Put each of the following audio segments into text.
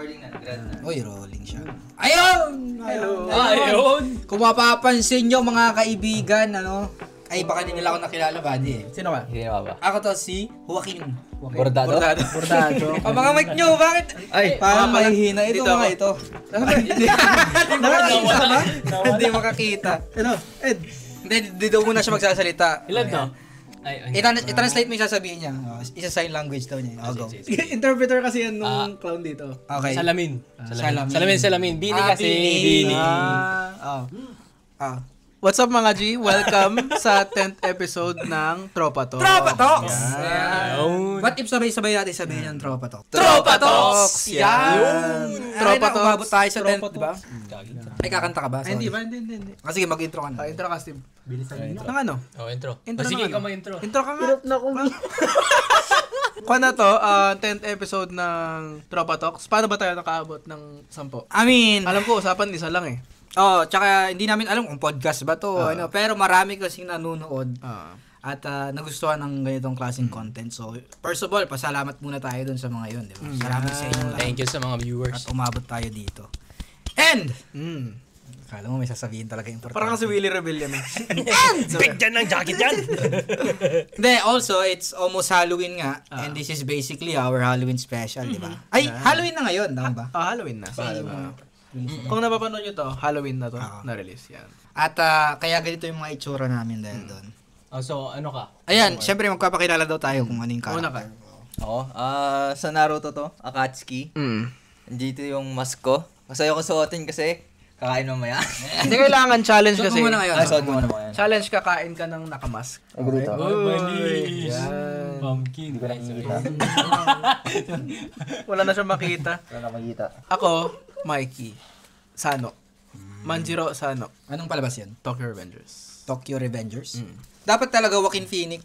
Recording na. Uy, rolling siya. Ayun! Hello! Ayun! Kung mapapansin nyo mga kaibigan, ay baka hindi nila ako nakilala, buddy eh. Sino ka? Hindi na ba? Ako to si Joaquin. Bordado? Bordado. O mga mic nyo, bakit? Ay, parang mahihina. Ito dito mga ako. ito. Nakakita ba? Hindi makakita. Ano? Ed? Hindi, dito muna siya magsasalita. Ilan no? I-translate mo yung sasabihin niya. Isa sign language daw niya. Go. Interpreter kasi yan nung clown dito. Okay. Salamin. Salamin. Salamin. Bini kasi. Bini. What's up mga G? Welcome sa 10th episode ng Tropa Talks. Tropa Talks! Ayun. What if sabay-sabay natin sabihin yung Tropa Talks? Tropa Talks! Yan! Tropa Ay, Talks. umabot tayo sa 10th, Tropa di ba? Ay, kakanta ka ba? Ay, hindi Sorry. ba? Hindi. Sige, mag-intro ka na. Intro ka, Steve. Bilisan nyo. Nang ano? Oh, intro. Intro Sige na ka ano? ma-intro. Intro ka nga. Hirap na kung Kuha na to, 10th episode ng Tropa Talks. Paano ba tayo nakaabot ng 10? I mean, Alam ko, usapan isa lang eh. tsaka hindi namin alam kung podcast ba to, pero marami kasing nanonood at nagustuhan ng ganitong klaseng content. So, first of all, pasalamat muna tayo dun sa mga yun, di ba? Salamat sa inyong lahat. Thank you sa mga viewers. At umabot tayo dito. And, akala mo may sasabihin talaga importante. Parang kasi Willie Rebellion eh. Bigyan ng jacket yan! Hindi, also, it's almost Halloween nga. And this is basically our Halloween special, di ba? Ay, Halloween na ngayon, tama ba? Halloween na. Kung napapanood nyo to, Halloween na to, na-release yan. At kaya ganito yung mga itsura namin dahil doon. So, ano ka? Ayan, syempre magpapakilala daw tayo kung ano yung Una character. ka. Oo. Sa Naruto to, Akatsuki. Dito yung mask ko. Masaya ko suotin kasi kakain mamaya. Hindi kailangan challenge Suot kasi. mo muna ngayon. Suot mo naman yan. Challenge kakain ka ng nakamask. Agree to. Manis! Yan. Pumpkin. Hindi ko nakikita. Wala na siya makita. Wala na makita. Ako, Mikey. Sano. Manjiro Sano. Anong palabas yan? Tokyo Revengers. Tokyo Revengers? Dapat talaga Joaquin Phoenix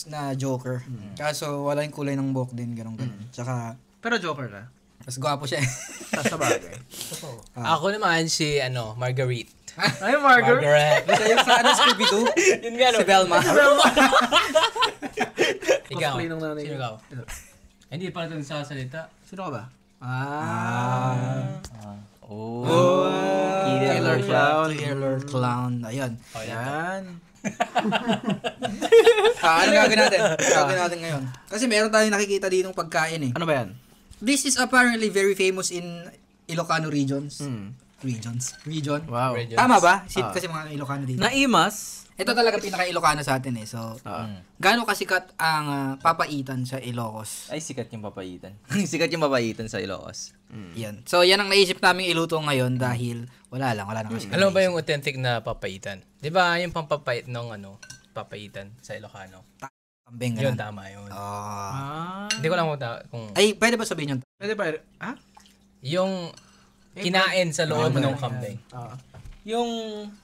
na Joker. Kaso wala yung kulay ng buhok din, ganun. Tsaka, Pero Joker na. mas gwapo siya. Tapos sa bagay. Ako naman si, Marguerite. Ay, Margaret. Margaret. Siya yung sa Scooby-Doo. Yun nga, Si Velma. Ikaw. Cosplay ng nanay. Sino ikaw? Hindi pa ito nagsasalita. Sino ka ba? Oh. Killer Clown. Killer Clown. Ayun. Yan. Ano gagawin natin? Gagawin natin ngayon. Kasi meron tayong nakikita ditong pagkain eh. Ano ba yan? This is apparently very famous in Ilocano regions. Region. Wow. Regions. Tama ba? Kasi mga Ilocano dito. Naimas. Ito talaga pinaka-Ilocano sa atin eh. So, gaano kasikat ang papaitan sa Ilocos? Ay, sikat yung papaitan. Sikat yung papaitan sa Ilocos. Yan. So, yan ang naisip naming iluto ngayon dahil wala na kasi. Alam mo ba yung authentic na papaitan? Di ba yung pampapait ng papaitan sa Ilocano? Kambing Yun, ganun. tama yun. Hindi Hindi ko lang kung Ay, pwede ba sabihin yun? Pwede ba? yung kinain sa loob ng kambing. Yung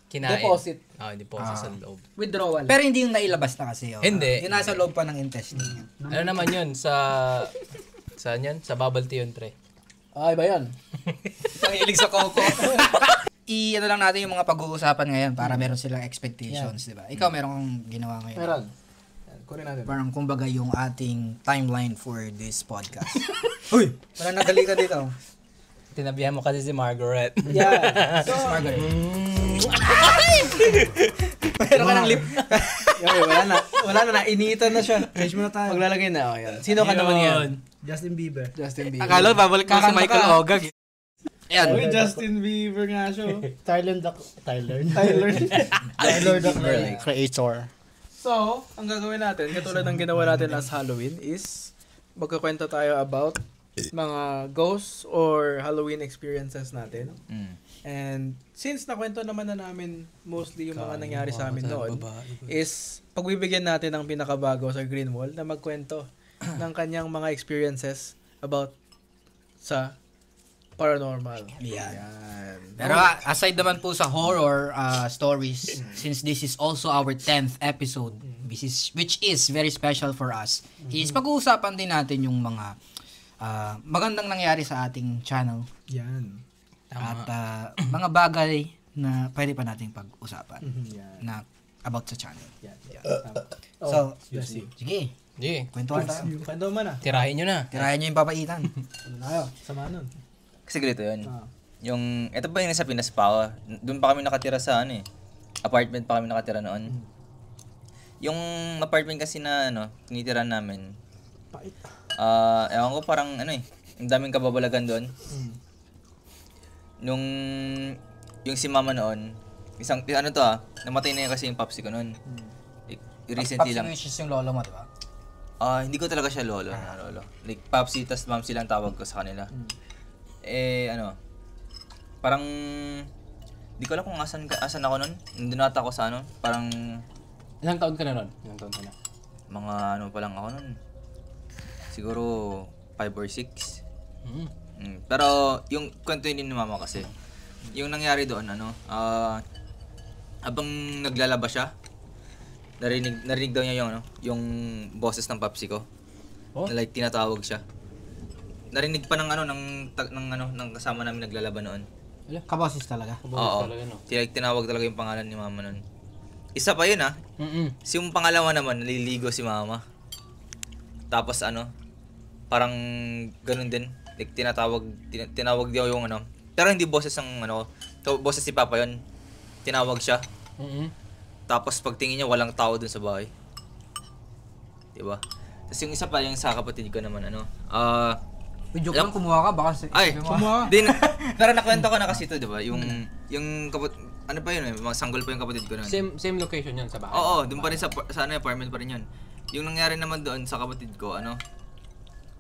Kinain. deposit. Deposit sa loob. Withdrawal. Pero hindi yung nailabas na kasi. Hindi. Yung nasa loob pa ng intestine. Ano naman yun? Saan yun? Sa bubble tea yun, pre. Ay, ba yan? Ang hilig sa coco. Ano lang natin yung mga pag-uusapan ngayon para meron silang expectations, di ba? Ikaw meron kang ginawa ngayon. Meron. Kunin natin. Parang kumbaga yung ating timeline for this podcast. Uy! Parang nagali ka dito. Tinabihan mo kasi si Margaret. Yeah. So, Margaret. Meron ka ng lip. wala na. Iniitan na siya. Change mo na tayo. Maglalagay na. Oh, yan. Sino ka naman yan? Justin Bieber. Justin Bieber. Akala, babalik ka si Michael Ogag. Ayan. Justin Bieber nga siya. Tyler the Creator. So, ang gagawin natin, katulad ng ginawa natin last Halloween is magkakwento tayo about mga ghosts or Halloween experiences natin. And since nakwento naman na namin mostly yung mga nangyari sa amin noon, is pagbibigyan natin ng pinakabago sa Green Wall na magkwento ng kanyang mga experiences about sa paranormal. Yan. Yan. Pero aside naman po sa horror stories, since this is also our 10th episode, which is very special for us, is pag-uusapan din natin yung mga magandang nangyari sa ating channel. Yan. At mga bagay na pwede pa nating pag-usapan Yan. na about sa channel. Yan. So, Jesse. sige, Sige. kwentuhan tayo. Kwento mo na. Tirahin nyo na. Tirayan nyo yung papaitan. Ano na kayo? Sama nun. Kasi ganito yun. Yung, ito pa yung nasa Pinas pa. Doon pa kami nakatira sa apartment pa kami nakatira noon. Yung apartment kasi na tinitira namin. Ewan ko parang ang daming kababalagan doon. Yung si mama noon, namatay na yun kasi yung popsi ko noon. Recently lang. Papsi yung lolo mo, diba? Hindi ko talaga siya lolo. Like, popsi, tas mamsi lang tawag ko sa kanila. Parang, di ko alam kung asan ako nun. Nandun ata ako sa parang, Ilang taon ka na nun? mga pa lang ako nun. Siguro, 5 or 6. Pero, yung kwento yun ni mama kasi, yung nangyari doon, habang naglalaba siya, narinig daw niya yung boses ng papsi ko. Na like, tinatawag siya. Narinig pa ng kasama namin naglalaba noon. Kaboses talaga. Oo. Tinawag talaga yung pangalan ni mama nun. Isa pa yun Si yung pangalawa naman, naliligo si mama. Tapos parang ganun din. Like tinawag daw yung Pero hindi boses ng boses si papa yun. Tinawag siya. Tapos pagtingin niya, walang tao dun sa bahay. Diba? Tapos yung isa pa, yung sa kapatid ko naman, Joke lang, kumuha ka, baka kumuha. Pero nakwento ko na kasi ito, diba? Yung pa yun mga sanggol pa yung kapatid ko nun. Same location yan sa bahay. Oo, doon pa rin sa apartment pa rin yun. Yung nangyari naman doon sa kapatid ko,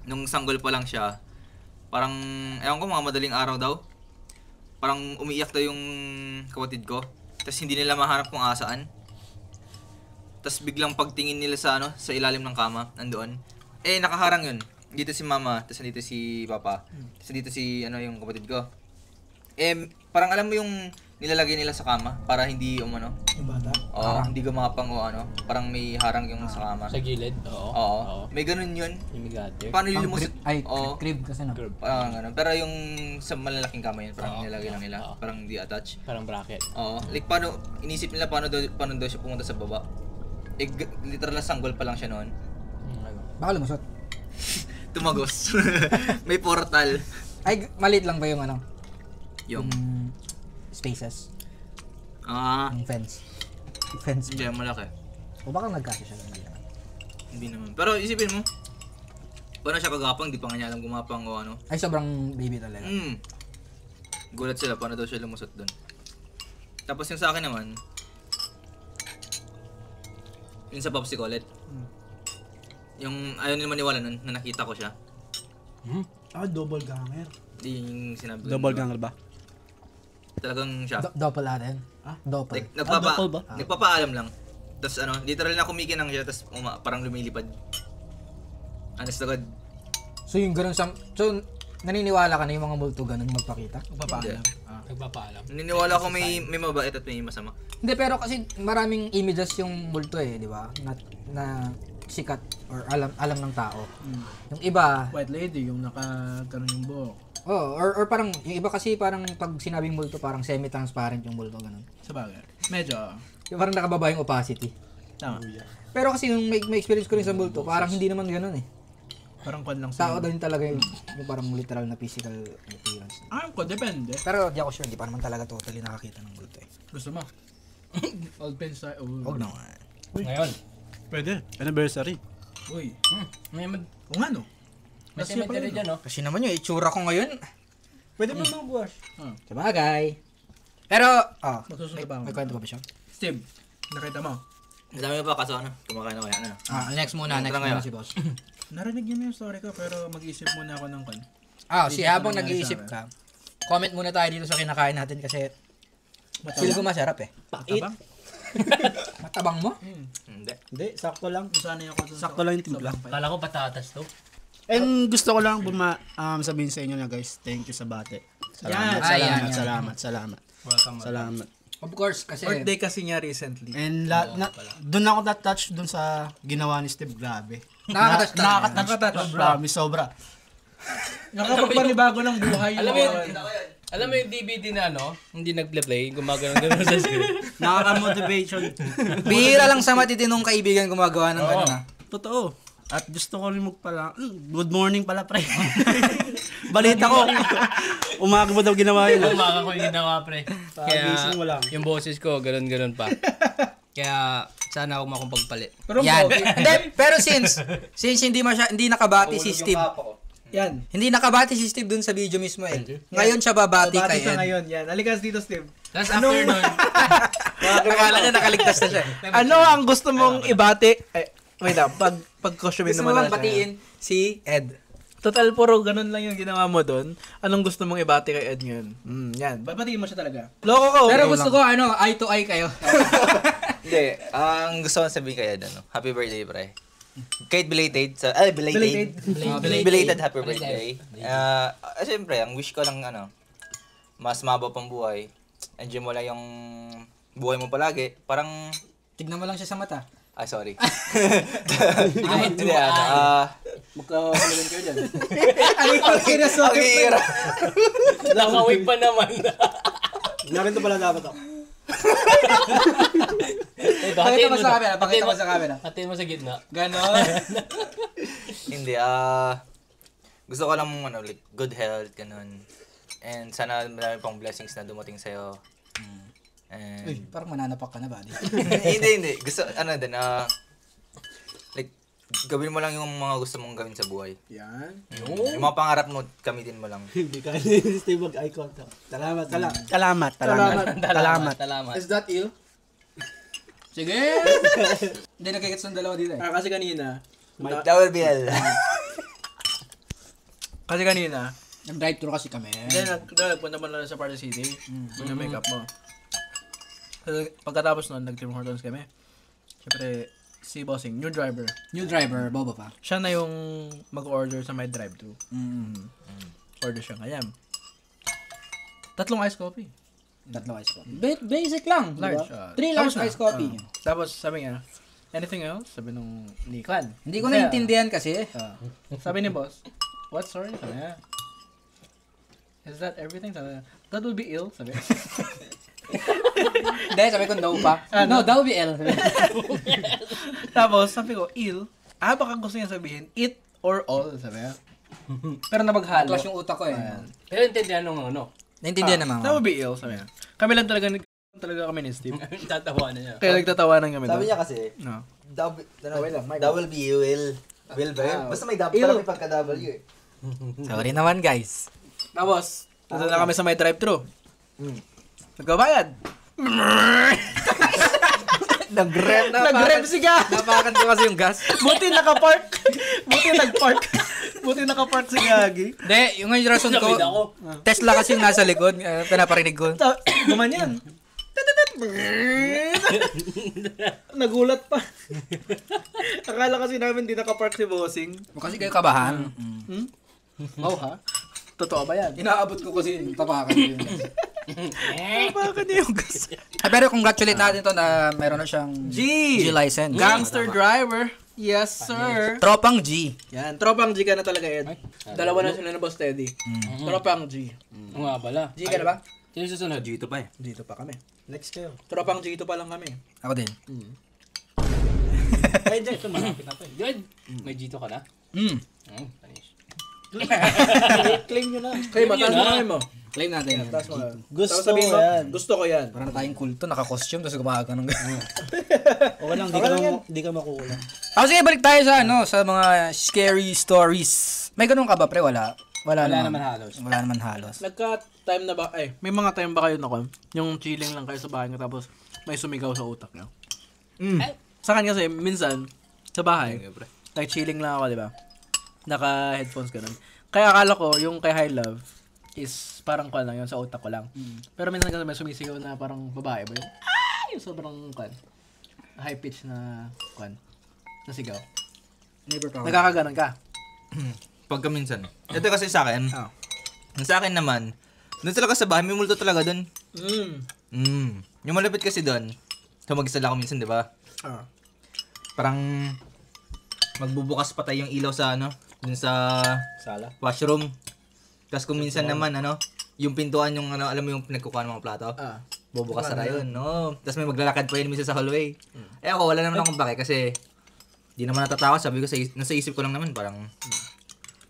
nung sanggol pa lang siya, parang, ewan ko, mga madaling araw daw. Parang umiiyak daw yung kapatid ko. Tapos hindi nila mahanap kung asaan. Tapos biglang pagtingin nila sa ilalim ng kama, nandoon. Nakaharang yun. Dito si mama, tapos dito si papa. Tapos dito si yung kapatid ko. Parang alam mo yung nilalagay nila sa kama para hindi yung bata? Oo, hindi gumapang o parang may harang yung sa kama. Sa gilid? Oo. May ganun yun. Yung migate. Paano yung lumusot? Crib kasi na. Parang ganun. Pero yung sa malalaking kama yun, parang nilalagay lang nila. Parang di attach. Parang bracket. Oo. Like paano, inisip nila paano daw siya pumunta sa baba. Literal na sanggol pa lang siya noon. Baka lumusot. Tumagos. May portal. Ay, maliit lang ba yung Yung spaces? Yung fence. Hindi, malaki. O baka nagkasya siya. Hindi naman. Pero isipin mo, paano siya kagapang, di pa nga niya alam gumapang o Ay, sobrang baby talaga. Gulat sila, paano daw siya lumusot doon. Tapos yung sa akin naman, yung sa popsi ko ulit. Yung ayaw nila maniwala nun, na nakita ko siya. Double ganger. Di yung sinabi ko. Double ganger ba? Talagang siya. Doppel natin. Doppel. Like, doppel ba? nagpapaalam lang. Tapos literal na kumikinang siya, tapos parang lumilipad. Honest to God. So yung ganun so naniniwala ka na yung mga multo ganun magpakita? Nagpapaalam. Naniniwala ko may mabait at may masama. Hindi, pero kasi maraming images yung multo di ba? Na sikat or alam ng tao. Yung iba, White lady, yung naka-ganon yung buhok. or parang yung iba kasi parang pag sinabing multo parang semi-transparent yung multo ganun. Sabagay. Medyo. Yung parang nakababa yung opacity. Tama. Pero kasi yung may experience ko rin sa multo, parang hindi naman ganun Parang kwan lang Tao din talaga yung parang literal na physical appearance. Ko, depende. Pero di ako sure, di pa naman talaga totally nakakita ng multo Gusto mo? Old pen style. Huwag naman. Ngayon. Pwede. Anniversary. Uy. May Kung ano? may Kasi cemetery pala, dyan, no? Kasi naman yung itsura ko ngayon. Pwede mo mag-wash. Sabagay. Pero, Magsusunod pa ako. may kwento pa ba siya? Steve, nakita mo? Madami pa kaso kumakain na kaya Next muna ngayon. si boss. Narinig niyo na yung story ko, pero mag-iisip muna ako ng kwan. Habang nag-iisip ka, comment muna tayo dito sa kinakain natin kasi feel ko masarap Matabang? Matabang mo? Hindi, sakto lang. Sanay ako dun Sakto lang yung timpla. Kala ko patatas to. And gusto ko lang sabihin sa inyo na guys, thank you sa bate. Yan. Salamat. Welcome. Salamat. Of course, kasi Birthday kasi niya recently. And doon ako na-touch doon sa ginawa ni Steve, grabe. Nakaka-touch talaga. Nakaka-touch, Promise, sobra. Nakapagpanibago ng buhay. Alam mo yung DVD na hindi nag-play, gumagano sa screen. Nakaka-motivation. bihira lang sa matitinong kaibigan gumagawa ng gano'n Totoo. At gusto ko rin magpala, good morning pala, pre. Balita ko. Umaga mo daw ginawa yun. Umaga ko yung ginawa, pre. Pagising mo lang. Yung boses ko, ganun pa. Kaya, sana ako makapagpalit. Pero Yan. okay. Hindi, pero since hindi nakabati si Steve. Yan. Hindi nakabati si Steve dun sa video mismo eh. Ngayon siya babati Bati kay ka Ed. ngayon. Yan. Alikas dito, Steve. Tapos after nun, Akala niya nakaligtas na siya. Ano ang gusto mong ibati? Wait lang. Pag-costumin Gusto naman mo bang natin. batiin si Ed? Total, puro ganun lang yung ginawa mo doon. Anong gusto mong ibati kay Ed ngayon? Yan. Babatiin mo siya talaga. Loko ko. Pero gusto ko eye to eye kayo. Hindi, ang gusto ko sabihin kay Ed, happy birthday, pre. Kahit belated, belated happy birthday. Siyempre, ang wish ko lang, mas maba pang buhay. Enjoy mo lang yung buhay mo palagi. Parang, Tignan mo lang siya sa mata. sorry. Hindi, Magkakalagan kayo dyan. Ano yung kinasabi? nakawig pa naman. Narito pala dapat ako. Pakita mo sa camera, pakita mo sa camera. Hatiin mo sa gitna. Ganon. Hindi, gusto ko lang like, good health, ganun. And sana marami pang blessings na dumating sa'yo. And, Uy, parang mananapak ka na ba? hindi. Gusto, like, gawin mo lang yung mga gusto mong gawin sa buhay. Yan. Yung mga pangarap mo, gamitin mo lang. Hindi ka Steve mag-eye contact. Salamat. Is that ill? Sige! Hindi nagkagets ng dalawa dito eh. Kasi kanina. That will be all. Kasi kanina. Nag-drive-thru kasi kami. Nagpunta mo lang sa Party City. Yung makeup mo. Pagkatapos nun, nag-Tim Hortons kami. Siyempre, si Bossing, new driver. New driver, boba pa. Siya na yung mag-order sa my drive-thru. Order siya ngayon. 3 ice coffee. Tatlo ice coffee. Basic lang. Large. Diba? 3 large ice coffee. Tapos sabi niya, anything else? Sabi nung ni Kwan. Hindi ko naintindihan kasi. Sabi ni boss, what, sorry? Sabi niya, is that everything? Sabi niya, that would be ill. Sabi niya. Hindi, sabi ko no pa. No, that would be L. Tapos sabi ko, ill? Baka gusto niya sabihin, it or all. Sabi niya. Pero nabaghalo. Clash yung utak ko eh. Pero intindihan nung Naintindihan naman That ako. would be ill. Sabi niya. Kami lang talaga kami ni Steve. tatawa na niya. Kaya nagtatawanan kami Sabi doon. niya kasi, No. double B, will. Will ba yun? Basta may double, parang may pagka-W eh. Sorry naman guys. Tapos, nandun na kami sa may drive-thru. Nagbabayad. Nag-rev siya. Napakan ko kasi yung gas. Buti naka-park. Buti nag-park. Buti naka-park si Gagi. Hindi, yung rason ko, Lapid ako. Tesla kasi yung nasa likod. Pinaparinig ko. Gumanyan. Nagulat pa. Akala kasi namin di naka-park si Bossing. Kasi kayo kabahan. Oh ha? Totoo ba yan? Inaabot ko kasi tapakan yun. Bakit niya yung gas? Pero congratulate natin to na meron na siyang G license. Gangster driver. Yes, sir. Tropang G. Yan, tropang G ka na talaga, Ed. Dalawa na sila na Boss Teddy. Tropang G. Oo nga pala. G ka na ba? Sino susunod? Dito pa eh. Dito pa kami. Next kayo. Tropang G pa lang kami. Ako din. Ay, dyan. Ito, malapit na to. Good. May Gito ka na? Finish. Claim nyo na. Claim mo, taas mo kami mo. Claim natin. Taas mo. Gusto Tapos sabihin ko mo, yan. Gusto ko yan. Parang na tayong kulto, naka-costume, tapos gumaga ng Okay lang, di ka makukulang. Sige, balik tayo sa sa mga scary stories. May ganun ka ba, pre? Wala. Wala naman halos. Wala naman halos. Nagka-time na ba, may mga time ba kayo na ko? Yung chilling lang kayo sa bahay nyo tapos may sumigaw sa utak nyo? Sa akin kasi, minsan, sa bahay, like chilling lang ako, di ba? Naka-headphones ganun. Kaya akala ko, yung kay High Love, is parang kwan lang yun, sa utak ko lang. Pero minsan kasi may sumisigaw na parang babae ba yun? Yung sobrang kwan. High pitch na kwan. Na sigaw. Never proud. Nagkakaganon ka. Pagka minsan. Ito kasi sa akin, sa akin naman, doon talaga sa bahay, may multo talaga doon. Yung malapit kasi doon, so mag-isa lang ako minsan, di ba? Parang magbubukas patay yung ilaw sa dun sa Sala. washroom. Tapos kung minsan naman, yung pintuan yung alam mo yung pinagkukuha ng mga plato, bubukas na yun, no? Tapos may maglalakad pa yun minsan sa hallway. Eh ako, wala naman akong bake kasi Di naman natatakot, sabi ko nasa isip ko lang naman parang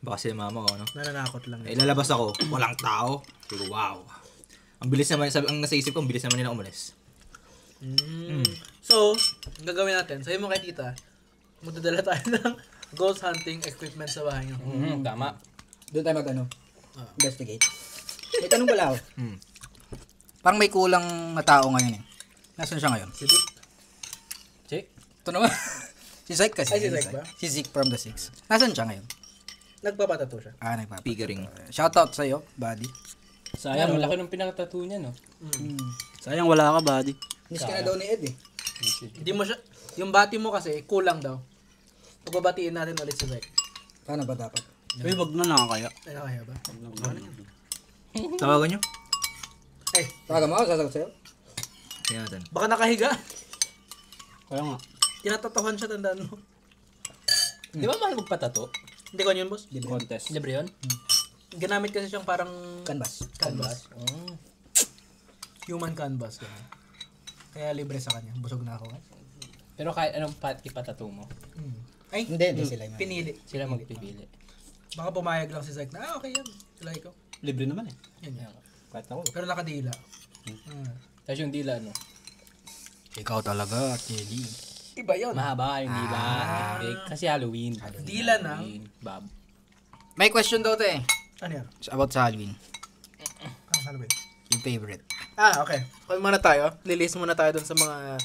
baka si mama ko, no? Nananakot lang. Lalabas ako, walang tao. Sabi ko, wow. Ang bilis naman, ang nasa isip ko, ang bilis naman nila umalis. So, ang gagawin natin, sabi mo kay tita, magdadala tayo ng ghost hunting equipment sa bahay niyo. Tama. Doon tayo investigate. May tanong pala ako. Parang may kulang na tao ngayon eh. Nasaan siya ngayon? Si Dick? Check. Ito naman. Si Zyke kasi. Ay, si Zyke ba? Si Zyke from the Six. Nasaan siya ngayon? Nagpapatato siya. Nagpapatato. Figuring. Shoutout sa'yo, buddy. Sayang, malaki nung pinakatattoo niya, no? Sayang wala ka, buddy. Miss ka na daw ni Ed eh. Hindi mo siya, yung bati mo kasi, kulang daw. Pagbabatiin natin ulit si Zyke. Paano ba dapat? Uy, wag na nakakaya. Ay, nakaya ba? Tawagan nyo? Ay, Tawagan mo ako, sasagot sa'yo. Sige natin. baka nakahiga. Kaya nga. Tinatatahan siya, tandaan mo. Di ba mahal magpatato? Hindi ko yun, boss. Contest. Libre yun? Ginamit kasi siyang parang Canvas. canvas. Human canvas. Ganun. Kaya libre sa kanya. Busog na ako. Pero kahit anong ipatato mo, Ay, Hindi sila yung pinili. sila magpipili. Baka pumayag lang si Zyke na, okay yan. Sila ikaw. Libre naman eh. Yan yan. Kahit ako. Pero nakadila. Tapos yung dila, no? Ikaw talaga, Kelly. Iba yun. Mahaba yung dila. Kasi Halloween. Dila ng... Bob. May question daw to eh. Ano yan? It's about sa Halloween. Halloween. Yung favorite. Okay. Kung muna tayo, lilis muna tayo dun sa mga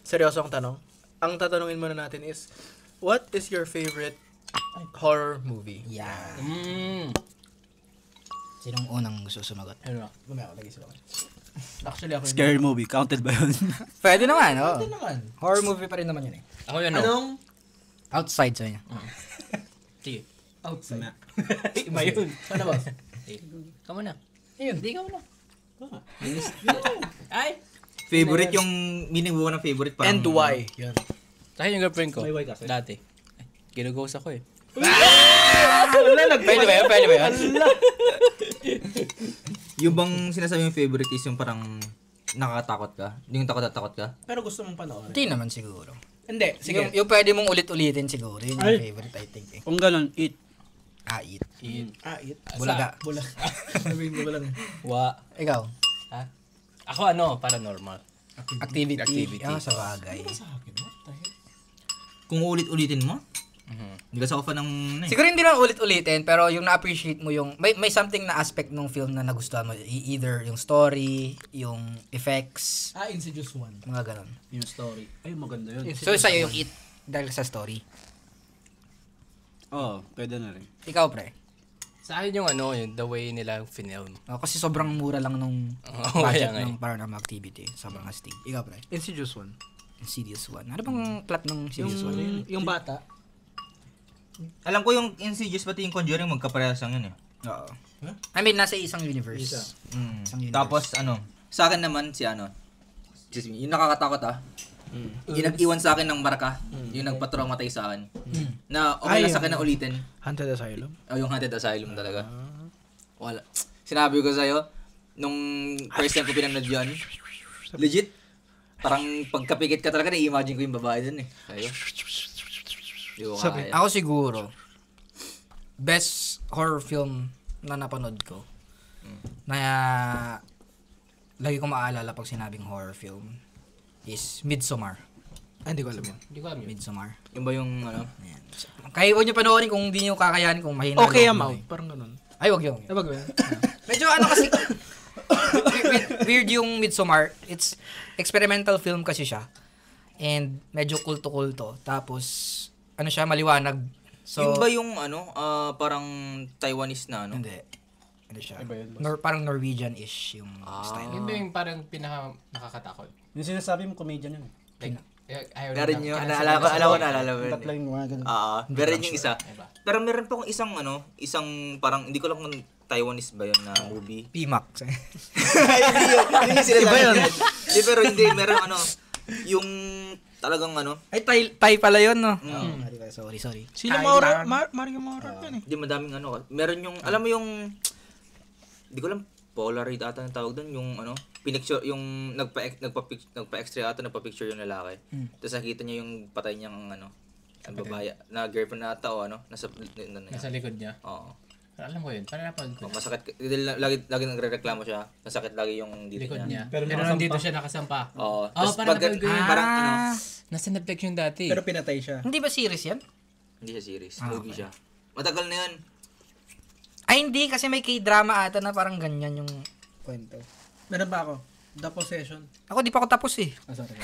seryosong tanong. Ang tatanungin muna natin is, what is your favorite horror movie? Yeah. Sinong unang gusto sumagot? Ano? Mamaya ako, nag-isip ako. Actually, ako Scary movie. Counted ba yun? Pwede naman, oh. Ito naman. Horror movie pa rin naman yun eh. Ako yun, no? Anong Outside sa niya. Sige. outside? Iba yun. Ano ba? Kamu na. Ayun, di ka mo na. Ay! Favorite yung meaning buo ng favorite parang... And why? Yan. Sa akin yung girlfriend ko. May way kasi. Dati. Ginughost ako eh. Pwede ba yun? Pwede ba yun? Yung bang sinasabi yung favorite is yung parang nakakatakot ka? Yung takot at takot ka? Pero gusto mong panoorin? Hindi naman siguro. Hindi. Sige. Yung pwede mong ulit-ulitin siguro. Yun yung Ay. favorite I think eh. Kung ganun, eat. Eat. Iin. It. Bulaga. Bulag. Sabihin mo ba lang? Wa. Ikaw? Ha? Ako ano, paranormal. Activity. Sa bagay. Kung ulit-ulitin mo? Hindi ka sa fan ng... Siguro hindi lang ulit-ulitin, pero yung na-appreciate mo yung... May something na aspect ng film na nagustuhan mo. Either yung story, yung effects, Insidious 1. mga ganon. Yung story. Ay, maganda yun. So sa'yo yung It dahil sa story. Oo, pwede na rin. Ikaw, pre. Sa akin yung ano, yung the way nila film. Kasi sobrang mura lang nung Oo, budget kaya nga ng paranormal activity. Sobrang astig. Ikaw, pre. Insidious 1. Insidious 1. Ano bang plot ng Insidious 1? Yung bata. Alam ko yung Insidious pati yung Conjuring magkaparehas lang yun eh. Oo. I mean, nasa isang universe. Mm. Isang universe. Tapos ano, sa akin naman si ano, excuse me, yung nakakatakot yung nag-iwan sa akin ng marka, yung nagpa-traumatay sa akin. Na okay lang sa akin na ulitin. Haunted Asylum. Yung Haunted Asylum talaga. Wala. Sinabi ko sa'yo, nung first time ko pinanood yun, legit, parang pagkapikit ka talaga, na-imagine ko yung babae dun eh. Sa'yo. Di ko kaya. Ako siguro, best horror film na napanood ko, na lagi ko maalala pag sinabing horror film, is Midsommar. Hindi ko alam yun. Hindi ko alam yun. Midsommar. Yung ba yung ano? Ayan. Kaya huwag nyo panoorin kung hindi nyo kakayanin, kung mahina. Okay, loob I'm mo out. eh. Parang ganun. Ay, wag yun. Diba ba yun? Medyo ano kasi, weird yung Midsommar. It's experimental film kasi siya. And medyo kulto-kulto. Tapos, ano siya, maliwanag. So, yung ba yung ano, parang Taiwanese na ano? Hindi. Ano siya? Parang Norwegian-ish yung style. Yun ba yung parang pinaka nakakatakot? Yung sinasabi mo, comedian yun. Like, ayaw Meron yung, naalala mo yun. Tatlo yung mga ganun. Meron yung isa. Diba? Pero meron pa akong isang ano, isang parang, hindi ko lang kung Taiwanese ba yun na movie. P-Max. Hindi yun. Hindi yung sinasabi yun. Hindi, pero hindi. Meron ano, yung talagang ano, Ay, Thai pala yun, no? Sorry. Sino Maura? Mario Maura yun eh. hindi madaming ano. Meron yung, alam mo yung, hindi ko lang, Polaroid ata ang tawag doon, yung ano, pinicture, yung nagpa-extra ata, nagpa-picture yung lalaki. Tapos nakita niya yung patay niyang ano, Ang babae, na girlfriend na ata o ano, nasa likod niya. Oo. Alam ko yun. Parang napanood ko. Masakit, lagi nagrereklamo siya. Masakit lagi yung dito Likod niya. niya. Pero nandito siya nakasampa. Oo. Oh, parang napanood ko yun. Parang ano, Nasa Netflix yung dati. Pero pinatay siya. Hindi ba series yan? hindi siya series, movie siya. Matagal na yun. Ay, hindi. Kasi may K-drama ata na parang ganyan yung kwento. Meron ba ako? The Possession. Ako, di pa ako tapos eh. Sorry.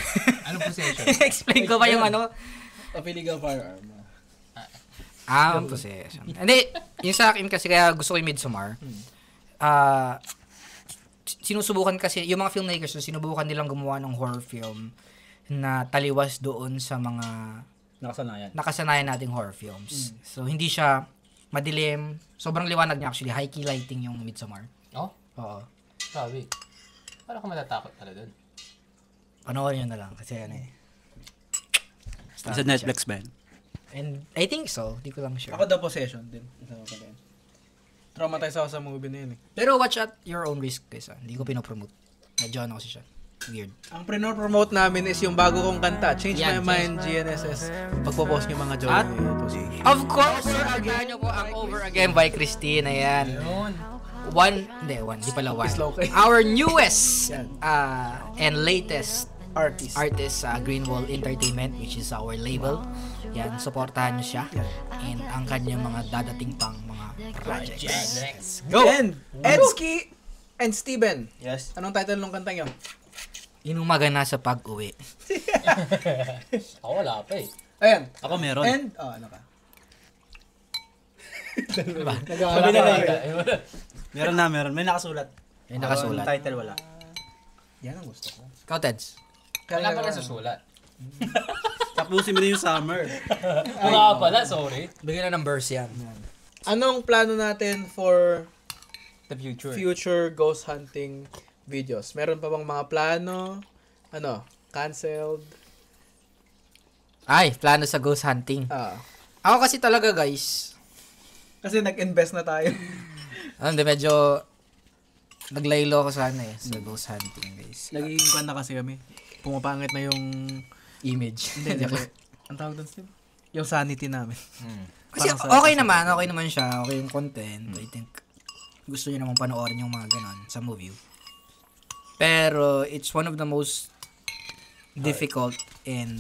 Anong possession? Explain ko ba yung ano? A illegal firearm. Ang possession. Hindi, yung sa akin kasi kaya gusto ko yung Midsommar. Sinusubukan kasi, yung mga filmmakers, sinubukan nilang gumawa ng horror film na taliwas doon sa mga nakasanayan nating horror films. So, hindi siya madilim. Sobrang liwanag niya actually. High key lighting yung Midsommar. Oh? Oo. Sabi. Parang ka matatakot pala dun. Panoorin nyo na lang kasi ano eh. Sa Netflix ba yun? And I think so. Di ko lang sure. Ako The Possession din. Isa ko pala yun. Traumatized ako sa movie na yun eh. Pero watch at your own risk guys. Hindi ko pinopromote. Medyo ano kasi siya. Weird. Ang pre-promote namin is yung bago kong kanta, Change Yan, My Mind, GNSS. Pagpo-post yung mga Joey. Of course, sir, again nyo po ang Over Again by Christine. Ayan. Hindi pala one. Our newest and latest artist sa Greenwall Entertainment, which is our label. Yan, supportahan nyo siya. And ang kanyang mga dadating pang mga projects. Go! And Edsky and Steven. Yes. Anong title ng kanta nyo? Inumaga na sa pag-uwi. Ako wala pa eh. Ayan. Ako meron. And, ano ka? Sabi na lang. Meron. May nakasulat. May nakasulat. Ang title wala. Yan ang gusto ko. Ikaw, Teds. Wala pa nasusulat. Tapusin mo na yung summer. Wala pala, sorry. Bigyan na ng verse yan. Anong plano natin for The future. future ghost hunting videos? Meron pa bang mga plano? Canceled? Ay, plano sa ghost hunting. Ako kasi talaga, guys. Kasi nag-invest na tayo. Hindi, medyo naglaylo ako sa sa ghost hunting, guys. Nagiging kwan na kasi kami. Pumapangit na yung Image. Hindi. Ang tawag doon, Steve? Yung sanity namin. Kasi Parang okay naman siya. Okay yung content. I think gusto niyo naman panoorin yung mga ganon sa movie. Pero it's one of the most difficult and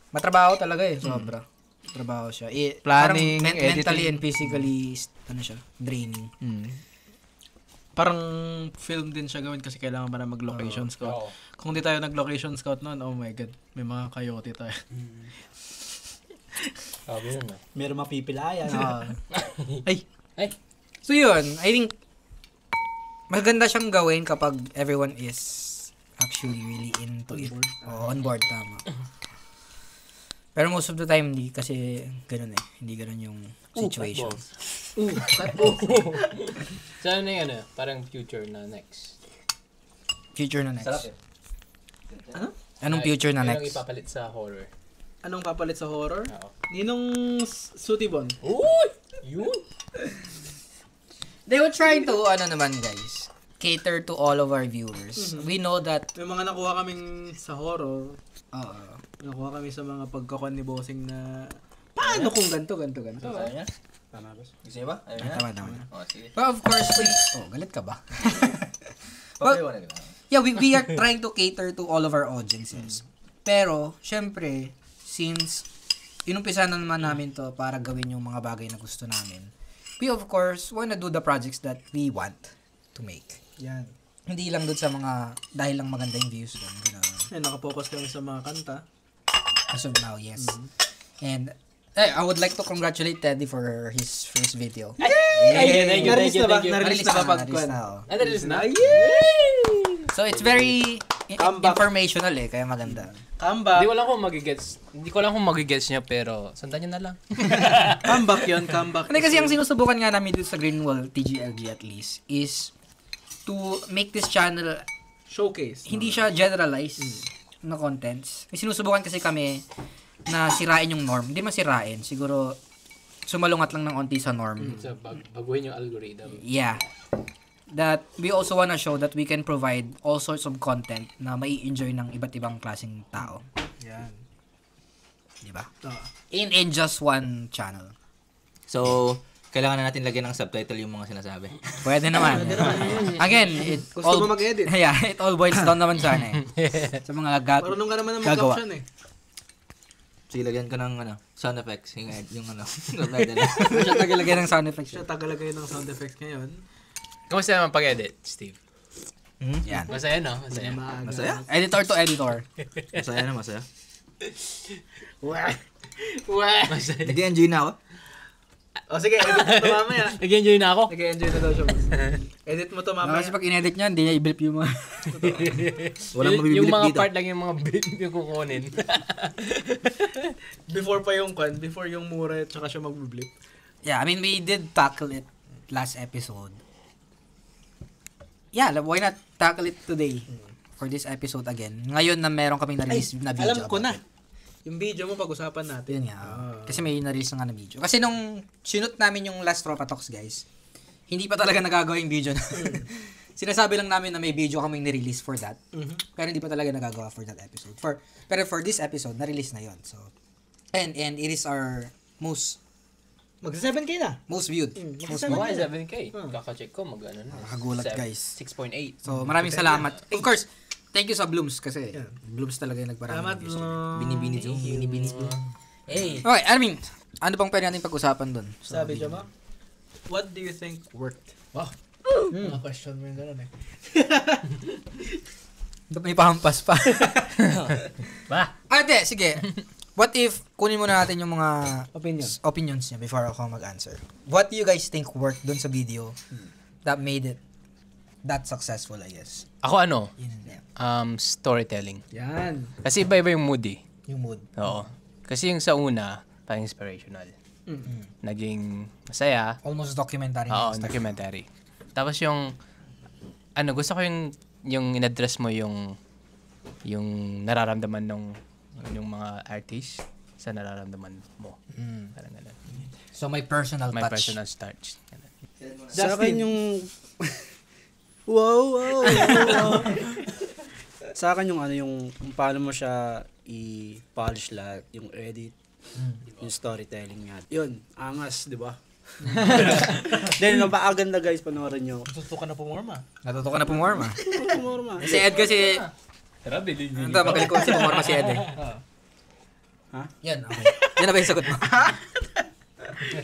matrabaho talaga eh, sobra. Trabaho siya. Planning, parang mentally editing. and physically draining. Parang film din siya gawin kasi kailangan pa na mag-location scout. Oo. Kung di tayo nag-location scout noon, oh my God, may mga coyote tayo. Sabi nun Meron mapipilayan. Ay! So yun, I think maganda siyang gawin kapag everyone is actually really into it. On board, tama. Pero most of the time, hindi kasi ganun eh. Hindi ganun yung situation. Sana na yung parang future na next. Future na next. Sarap eh. Anong future na Anong next? ipapalit sa horror? Anong papalit sa horror? Oo. Ninong Sutibon. Uy! Yun! They were trying to, guys, cater to all of our viewers. We know that, May mga nakuha kaming sa horror. Nakuha kami sa mga pagkakuan ni Bossing na paano kung ganto. Tama, boss. Gusto niyo ba? Ayun na? tama. Oh, sige. But of course, galit ka ba? Papaliwanag na. Yeah, we are trying to cater to all of our audiences. Pero, syempre, since inumpisa na naman namin to para gawin yung mga bagay na gusto namin, we of course wanna do the projects that we want to make. Yan. Hindi lang doon sa mga, dahil lang maganda yung views doon. Nakapokus kami sa mga kanta. As of now, yes. And, I would like to congratulate Teddy for his first video. Thank you. Narelease na ba pagkuan? Na-release na? So, it's very Comeback. informational kaya maganda. Comeback. Hindi ko lang kung magigets niya, pero sundan niyo na lang. Comeback yun, comeback. Hindi kasi ang sinusubukan nga namin dito sa Greenwall, TGLG at least, is to make this channel, Showcase. hindi siya generalized na contents. May sinusubukan kasi kami na sirain yung norm. Hindi masirain. Siguro, sumalungat lang ng onti sa norm. So, baguhin yung algorithm. Yeah. That we also wanna show that we can provide all sorts of content na mai-enjoy ng iba't ibang klaseng tao. Yan. Di ba? Oo. In just one channel. So, kailangan na natin lagyan ng subtitle yung mga sinasabi. Pwede naman. Again, it Gusto mo mag-edit? Yeah, it all boils down naman sa sa mga Marunong ka naman ng gagawa. mag-caption eh. Sige, lagyan ka ng sound effects. Yung subtitle. Siya tagalagay ng sound effects. Siya tagalagay ng sound effects ngayon. Kamusta naman pag-edit, Steve? Yan. Masaya, no? Masaya. Masaya? Editor to editor. Masaya na, masaya. Wah! Masaya. Nag-enjoy na ako. O sige, edit mo to mamaya. Nag-enjoy na ako. Nag-enjoy na daw siya. Edit mo to mamaya. Kasi pag in-edit niya, hindi niya i-blip yung mga... Walang yung mabibilit mga dito. part lang yung mga bit yung kukunin. Before pa yung before yung mura at saka siya mag-blip. Yeah, I mean, we did tackle it last episode. Yeah, why not tackle it today for this episode again? Ngayon na meron kaming na-release na video. Alam ko about na. it. Yung video mo pag-usapan natin. Yun nga. Kasi may na-release na nga na video. Kasi nung sinut namin yung last Tropa Talks, guys, hindi pa talaga nagagawa yung video na. Sinasabi lang namin na may video kaming ni-release for that. Pero hindi pa talaga nagagawa for that episode. Pero for this episode, na-release na yon. So, and it is our most Magsa-7K na. viewed. Most viewed. Mga 7K. Kaka-check ko, mag-ano na. Nakagulat, guys. 6.8. So, maraming salamat. Of course, thank you sa Blooms kasi Blooms talaga yung nagparami. Salamat, ng views. Binibini to. Binibini to. Hey! Okay, I mean, ano pang pwede natin pag-usapan doon? Sabi siya ma, what do you think worked? Wow. Mga question mo yung gano'n eh. May pahampas pa. Ba? Ate, sige. What if, kunin muna natin yung mga opinions niya before ako mag-answer. What do you guys think worked doon sa video that made it that successful, I guess? Ako ano? In Storytelling. Yan. Kasi iba-iba yung mood eh. yung mood. Oo. Kasi yung sa una, parang inspirational. Naging masaya. Almost documentary. Oo, na style. documentary. Tapos yung, gusto ko yung in-address mo yung nararamdaman yung mga artist sa nararamdaman mo. Parang ganun. So, may personal May touch. personal touch. Ganun. Sa akin yung... wow. Sa akin yung yung paano mo siya i-polish lahat, yung edit, yung storytelling niya. Yun, angas, di ba? Then, napakaganda guys, panoorin nyo. Gusto ka na pumorma. Natuto ka na pumorma. Pumorma. Si Ed kasi... Grabe, Ano to, magaling ko kasi pumorma si Ed eh. Ha? Yan, okay. Yan na ba yung sagot mo?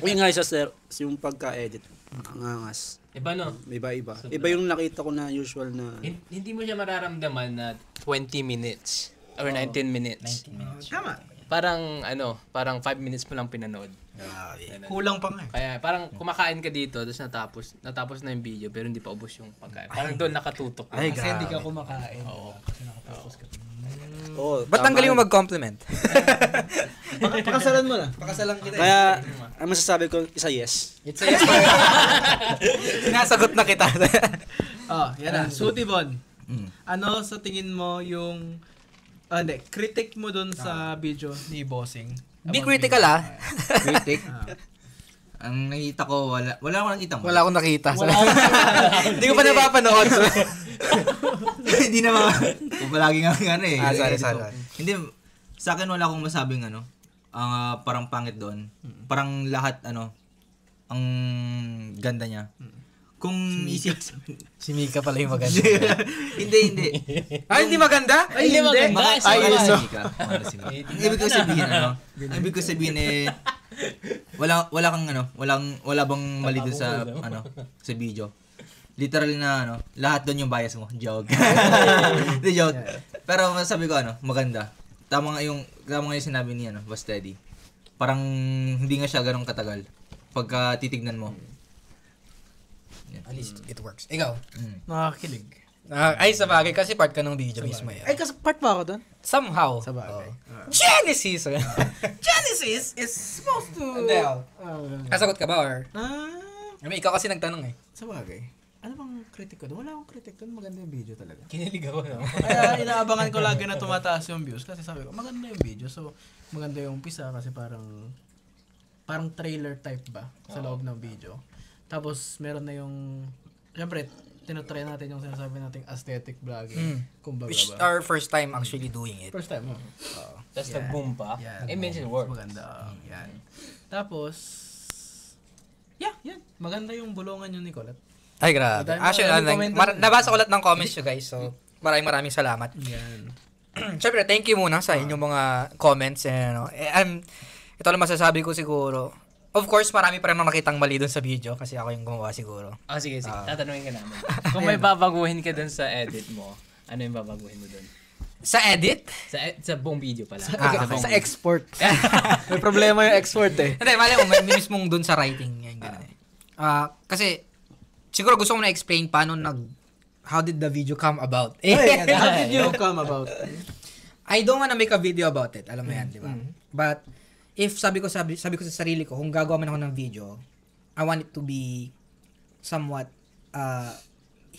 Yung nga isa, sir, yung pagka-edit, ang angas. Iba no? Iba-iba. Iba yung nakita ko na usual na... Hindi mo siya mararamdaman na 20 minutes or 19 minutes. Tama. Parang parang 5 minutes mo lang pinanood. Ganun. Kulang pa nga eh. Kaya parang kumakain ka dito, tapos natapos na yung video pero hindi pa ubos yung pagkain. Parang doon nakatutok. Ay, Kasi hindi ka kumakain. Oo. Oh, Ba't ang galing mo mag-compliment? Pakasalan mo na. Pakasalan kita eh. Kaya, ang masasabi ko, isa yes. It's a yes. Sinasagot na kita. Yan na. Sutibon. Ano sa tingin mo yung critic mo dun sa video ni Bossing? Be critical ah. Critic. Ang nakita ko, wala akong nakita mo. Wala akong nakita. Hindi ko pa napapanood. Hindi naman. Kung palagi nga eh. Sorry. Hindi, sa akin wala akong masabing parang pangit doon. Parang lahat ang ganda niya. Kung isip... Si Mika pala yung maganda. hindi. Hindi maganda? Hindi maganda. Ang ibig ko sabihin, ang ibig ko sabihin wala bang mali doon sa sa video. Literal na lahat doon yung bias mo. Joke. The joke. Pero masabi ko maganda. Tama nga yung sinabi ni Boss Teddy. Parang hindi nga siya ganong katagal pagka titignan mo. At least it works. Ikaw? Nakakilig. Ay, sa bagay kasi part ka ng video mismo yan. Ay, kasi part pa ako doon? Somehow. Sa bagay. Genesis! Genesis is supposed to... Hindi Kasagot ka ba or? Ah, Ikaw kasi nagtanong eh. sa bagay. Ano bang critic ko doon? Wala akong critic doon. Maganda yung video talaga. Kinilig ako no. Kaya inaabangan ko lagi na tumataas yung views kasi sabi ko, maganda yung video. So, maganda yung umpisa kasi parang trailer type ba sa loob ng video. Tapos, meron na yung, syempre, tinatry natin yung sinasabi nating aesthetic vlogging. Kumbaga Which ba? our first time actually doing it. First time, Tapos nag-boom pa. Yan. It means it worked. Maganda. Yan. Tapos, yan. Maganda yung bulungan yun ni Colette. Ay, grabe. Madami Actually, maraming comment nabasa ko lahat ng comments nyo, guys. So, maraming salamat. Yan. Siyempre, thank you muna sa inyong mga comments. Ito lang masasabi ko siguro. Of course, marami pa rin nakitang mali doon sa video kasi ako yung gumawa siguro. Sige. Tatanungin ka namin. Kung may babaguhin ka doon sa edit mo, ano yung babaguhin mo doon? Sa edit? Sa buong video pala. Sa export. May problema yung export eh. Hindi, mali mo, may mismong doon sa writing. Yan, ganun eh. Kasi, siguro gusto ko na explain how did the video come about? How did you come about? I don't wanna make a video about it. Alam mo yan, di ba? But, if sabi ko sa sarili ko, kung gagawa man ako ng video, I want it to be somewhat,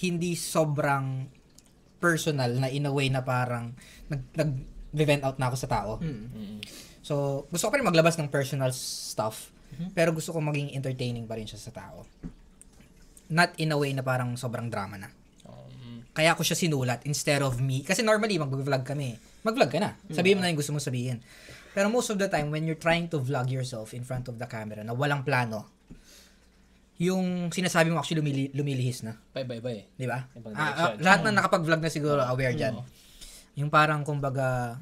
hindi sobrang personal na in a way na parang nag-vent out na ako sa tao. So, gusto ko pa rin maglabas ng personal stuff, pero gusto ko maging entertaining pa rin siya sa tao. Not in a way na parang sobrang drama na. Kaya ako siya sinulat instead of me. Kasi normally, mag-vlog kami. Mag-vlog ka na. Sabihin mo na yung gusto mo sabihin. Pero most of the time, when you're trying to vlog yourself in front of the camera na walang plano, yung sinasabi mo actually lumilihis na. Bye. Di ba? Ibang direction. Lahat na nakapag-vlog na siguro aware dyan. Yung parang kumbaga,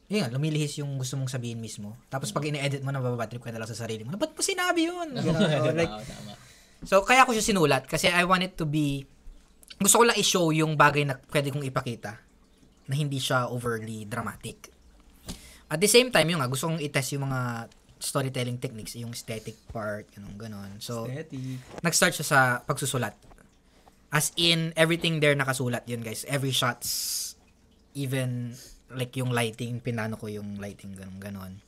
yun nga, lumilihis yung gusto mong sabihin mismo. Tapos pag ine-edit mo, nababatrip ka na lang sa sarili mo. Ba't mo sinabi yun? Tama. So, kaya ako siya sinulat kasi I want it to be, gusto ko lang i-show yung bagay na pwede kong ipakita na hindi siya overly dramatic. At the same time, yung nga, gusto kong i-test yung mga storytelling techniques, yung aesthetic part, ganon. So, nag-start siya sa pagsusulat. As in, everything there nakasulat yun, guys. Every shots, even like yung lighting, pinano ko yung lighting, ganon.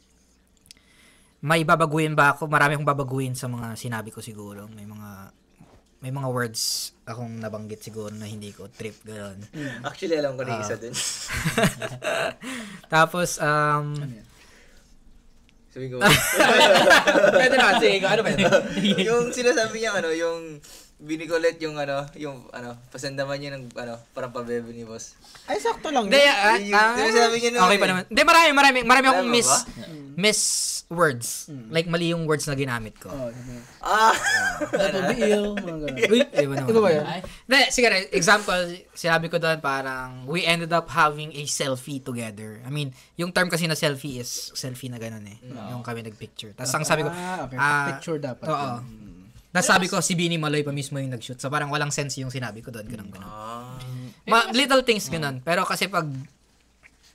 May babaguhin ba ako? Marami akong babaguhin sa mga sinabi ko siguro. May mga words akong nabanggit siguro na hindi ko trip, gano'n. Actually, alam ko na isa din. Tapos, Sabi ko. pwede na, sige, ano pwede? Yung sinasabi niya, yung binicolet yung pasandaman niya ng, parang pabebe ni boss. Ay, sakto lang. Hindi, sinasabi niya naman okay pa naman. Hindi, marami akong Tama ba? miss words. Like, mali yung words na ginamit ko. That would be ill. Uy, iba naman. Iba ba yun? Hindi, siguro, example, sinabi ko doon parang, we ended up having a selfie together. I mean, yung term kasi na selfie is selfie na gano'n eh. Yung kami nag-picture. Tapos ang sabi ko, okay. Picture dapat. Oo. Nasabi ko, si Bini Maloy pa mismo yung nag-shoot. So parang walang sense yung sinabi ko doon. Ganun. Little things ganun. Pero kasi pag,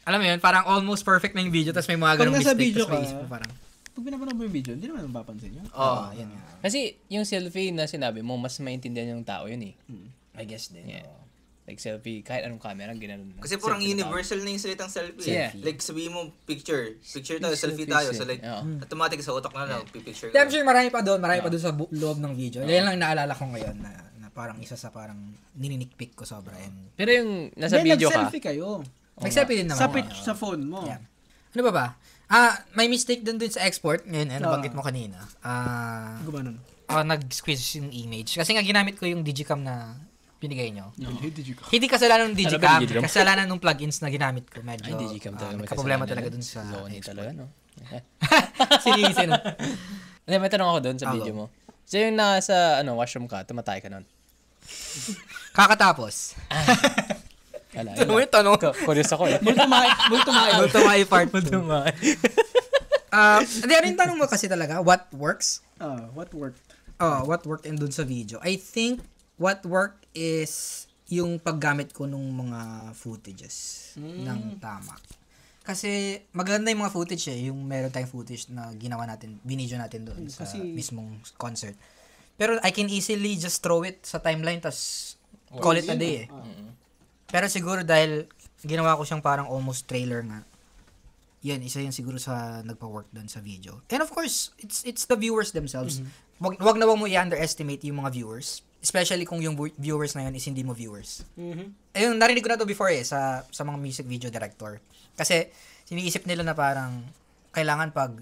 alam mo yun, parang almost perfect na yung video, tapos may mga ganung nasa mistake, video tapos may ka, isip mo parang, pag pinapanood mo yung video, hindi naman mapapansin yun. yan nga. Kasi yung selfie na sinabi mo, mas maintindihan yung tao yun eh. I guess din. Yeah. Like selfie, kahit anong camera, ginanon. Kasi parang universal na yung salitang selfie. Yeah. Like sabihin mo, picture tayo, selfie tayo. So like, automatic sa utak na lang, pipicture I'm ka. sure marami pa doon sa loob ng video. Yan lang naalala ko ngayon na parang isa sa parang nininikpick ko sobra. Pero yung nasa Hindi, video ka, nag-selfie kayo. Nag-selfie din naman. Sa phone mo. Yeah. Ano ba? May mistake din sa export. Ngayon, nabanggit mo kanina. Gumanon. Nag-squeeze yung image. Kasi nga ginamit ko yung digicam na binigay nyo. Did you go? Hindi kasalanan ng digicam. Ano ba digicam? Kasalanan ng plugins na ginamit ko. Medyo, ay, digicam talaga. may problema talaga dun sa Loni talaga, no? Sinisin. Hindi, may tanong ako dun sa video mo. So yung nasa washroom ka, tumatay ka nun. Kakatapos. Wala. Ito mo yung tanong. Curious ako eh. Multumay part 2. Hindi, ano yung tanong mo kasi talaga? What works? What worked? What worked in dun sa video? I think what worked is yung paggamit ko nung mga footages ng tama. Kasi maganda yung mga footage eh. Yung meron tayong footage na ginawa natin, binidyo natin doon sa mismong concert. Pero I can easily just throw it sa timeline tas call it a day eh. Pero siguro dahil ginawa ko siyang parang almost trailer nga. Yan, isa yun siguro sa nagpa-work doon sa video. And of course, it's the viewers themselves. Wag na wag mo i-underestimate yung mga viewers. Especially kung yung viewers na yun is hindi mo viewers. Ayun, narinig ko na to before eh, sa mga music video director. Kasi, siniisip nila na parang, kailangan pag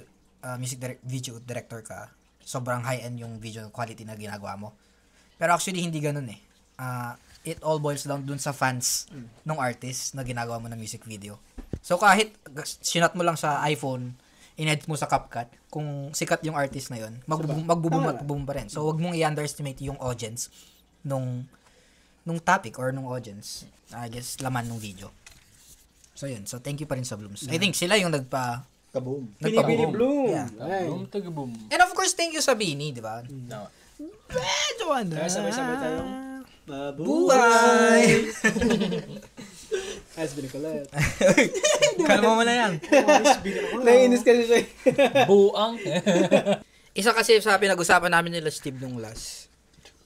video director ka, sobrang high-end yung video quality na ginagawa mo. Pero actually, hindi ganun eh. It all boils down dun sa fans ng artist na ginagawa mo ng music video. So kahit sinat mo lang sa iPhone, in-edit mo sa CapCut, kung sikat yung artist na yun, magbo-boom pa rin. So wag mong i-underestimate yung audience nung topic or nung audience. I guess laman ng video. So yun. So thank you pa rin sa Blooms. I think sila yung Kaboom. Nagpa-boom. Bloom. Yeah. Ay. Boom, taga-boom. And of course, thank you sa Bini, di ba? No. Medyo Kaya sabay-sabay tayong Buhay! Has been Colette. Kalma mo na yan. Naiinis kasi siya. buang. Isa kasi sa pinag-usapan namin nila Steve nung last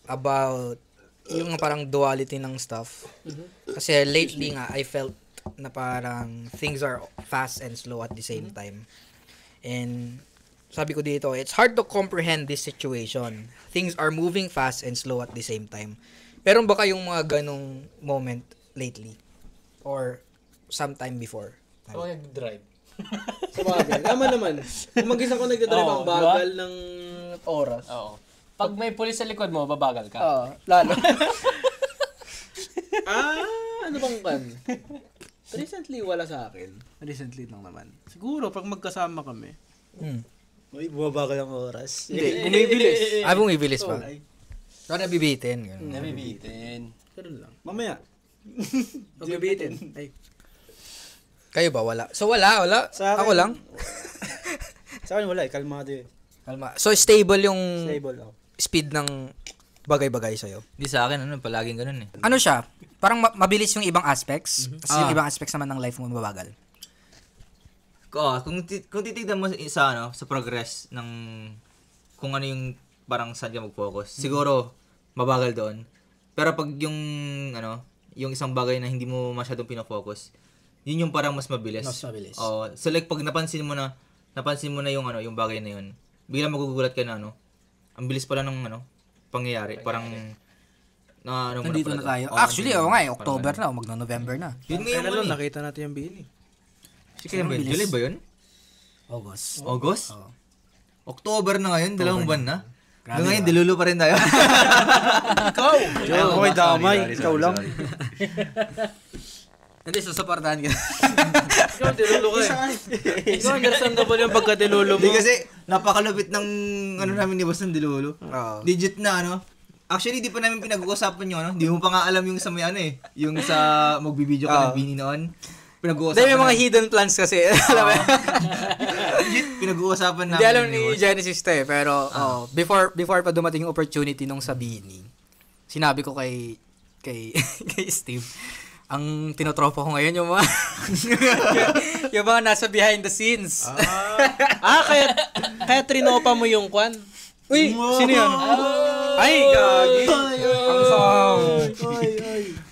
about yung parang duality ng stuff. Kasi lately nga, I felt na parang things are fast and slow at the same time. And sabi ko dito, it's hard to comprehend this situation. Things are moving fast and slow at the same time. Pero ba kayong mga ganong moment lately? Or sometime before? Ako nag-drive. Sa bagay. Tama naman. Kung mag-isa ko nagdadrive, ang bagal ng oras. Oo. Pag may pulis sa likod mo, babagal ka. Oo, lalo. Ano bang kan? Recently, wala sa akin. Recently lang naman. Siguro, pag magkasama kami. Uy, bumabagal ang oras. Hindi, bumibilis. Bumibilis pa. So, nabibitin. Ganun. Nabibitin. Ganun lang. Mamaya. Magbibitin. Ay. Kayo ba? Wala. So, wala. Sa akin- Ako lang. Sa akin wala, kalmado eh. Kalma. So, stable yung Stable ako. speed ng bagay-bagay sa'yo. Hindi sa akin, palaging ganun eh. Ano siya? Parang mabilis yung ibang aspects. Kasi yung ibang aspects naman ng life mo mabagal. Kung titignan mo sa progress ng kung ano yung parang saan ka mag-focus, siguro mabagal doon. Pero pag yung isang bagay na hindi mo masyadong pinafocus, yun yung parang mas mabilis. Mas mabilis. So like pag napansin mo na yung bagay na yun, biglang magugulat ka na ang bilis pala ng pangyayari. Parang Nandito na tayo. Actually, October na, magno-November na. Yun nga yung Kailan lang, nakita natin yung Bini. Kailan ba yun? July ba yun? August. August? Oo. October na ngayon, 2 buwan na. Ngayon, dilulo pa rin tayo. Ikaw! Okay, damay. Ikaw lang. Hindi, susuportahan ka. Ikaw, tinulo ka eh. Ikaw, understandable yung pagka-tinulo mo. Hindi kasi, napakalupit ng namin ni Boss ng dilulo. Oo. Legit na Actually, di pa namin pinag-uusapan yung Di mo pa nga alam yung sa may yung sa magbibideo ka ng Bini noon. Pinag-uusapan. Hindi, may mga hidden plans kasi. Alam mo? Legit, pinag-uusapan namin. Hindi alam ni Genesis to eh. Pero, before pa dumating yung opportunity nung sa Bini, sinabi ko kay Steve, ang tinotropa ko ngayon yung mga yung mga nasa behind the scenes. Kaya trinopa mo yung kwan? Uy, sino yun? Ay, gagi. Ang song.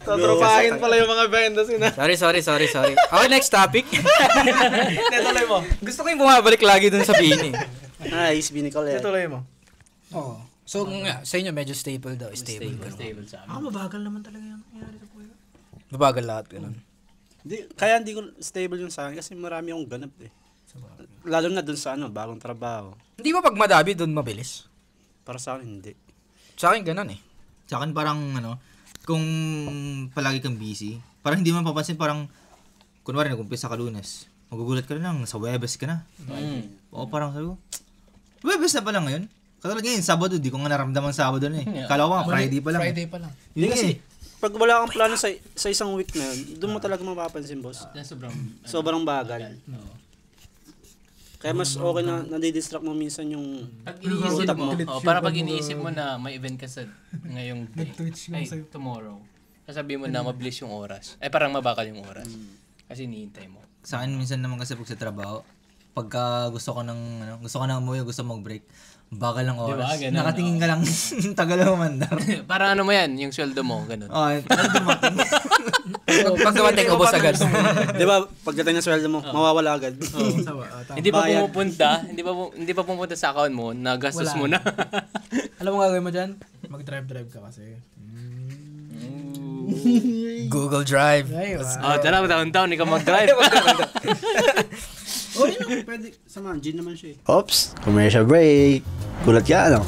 Tatropahin pala yung mga behind the scene. Sorry. Okay, next topic. Netuloy mo. Gusto ko yung bumabalik lagi dun sa Bini. Nice, binikol eh. Netuloy mo. Oo. So, nga, sa inyo medyo stable daw. Stable Stable sa amin. Mabagal naman talaga yung nangyari sa buhay. Mabagal lahat, ganun. Kaya hindi ko stable yung sa akin kasi marami akong ganap eh. Lalo na dun sa bagong trabaho. Hindi ba pag madami dun mabilis? Para sa akin, hindi. Sa akin ganun eh. Sa akin parang kung palagi kang busy, parang hindi mo mapapansin, parang kunwari nag-umpisa ka Lunes, magugulat ka na lang, sa Webes ka na. Oo, parang sabi ko, Webes na pala ngayon? Katulad ngayon, Sabado, di ko nga naramdaman Sabado na eh. Kala ko nga, Friday pa lang. Friday pa lang. Yun kasi, Pag wala kang plano sa isang week na yun, doon mo talaga mapapansin, boss. Sobrang bagal. Kaya mas okay na nadidistract mo minsan yung Pag iniisip mo, para pag iniisip mo na may event ka sa ngayong day, tomorrow, sasabihin mo na mabilis yung oras. Parang mabakal yung oras. Kasi iniintay mo. sa akin minsan naman kasi pag sa trabaho, pagka gusto ko ng umuwi, gusto mag-break, bagal ng oras. Diba? Ganun, Nakatingin ka lang, tagal mo mandar. Parang ano mo yan, yung sweldo mo, ganun. Tagal dumating. Pag dumating, ubos agad. Di ba, pagdating ng sweldo mo, mawawala agad. Hindi pa pumupunta sa account mo, nagastos mo na. Alam mo gagawin mo dyan? Mag-drive ka kasi. Google Drive. Tara, taon-taon, ikaw mag-drive. Oh, yun pwede. Samahan, Gin naman siya eh. Oops, commercial break. Gulat ka, ano?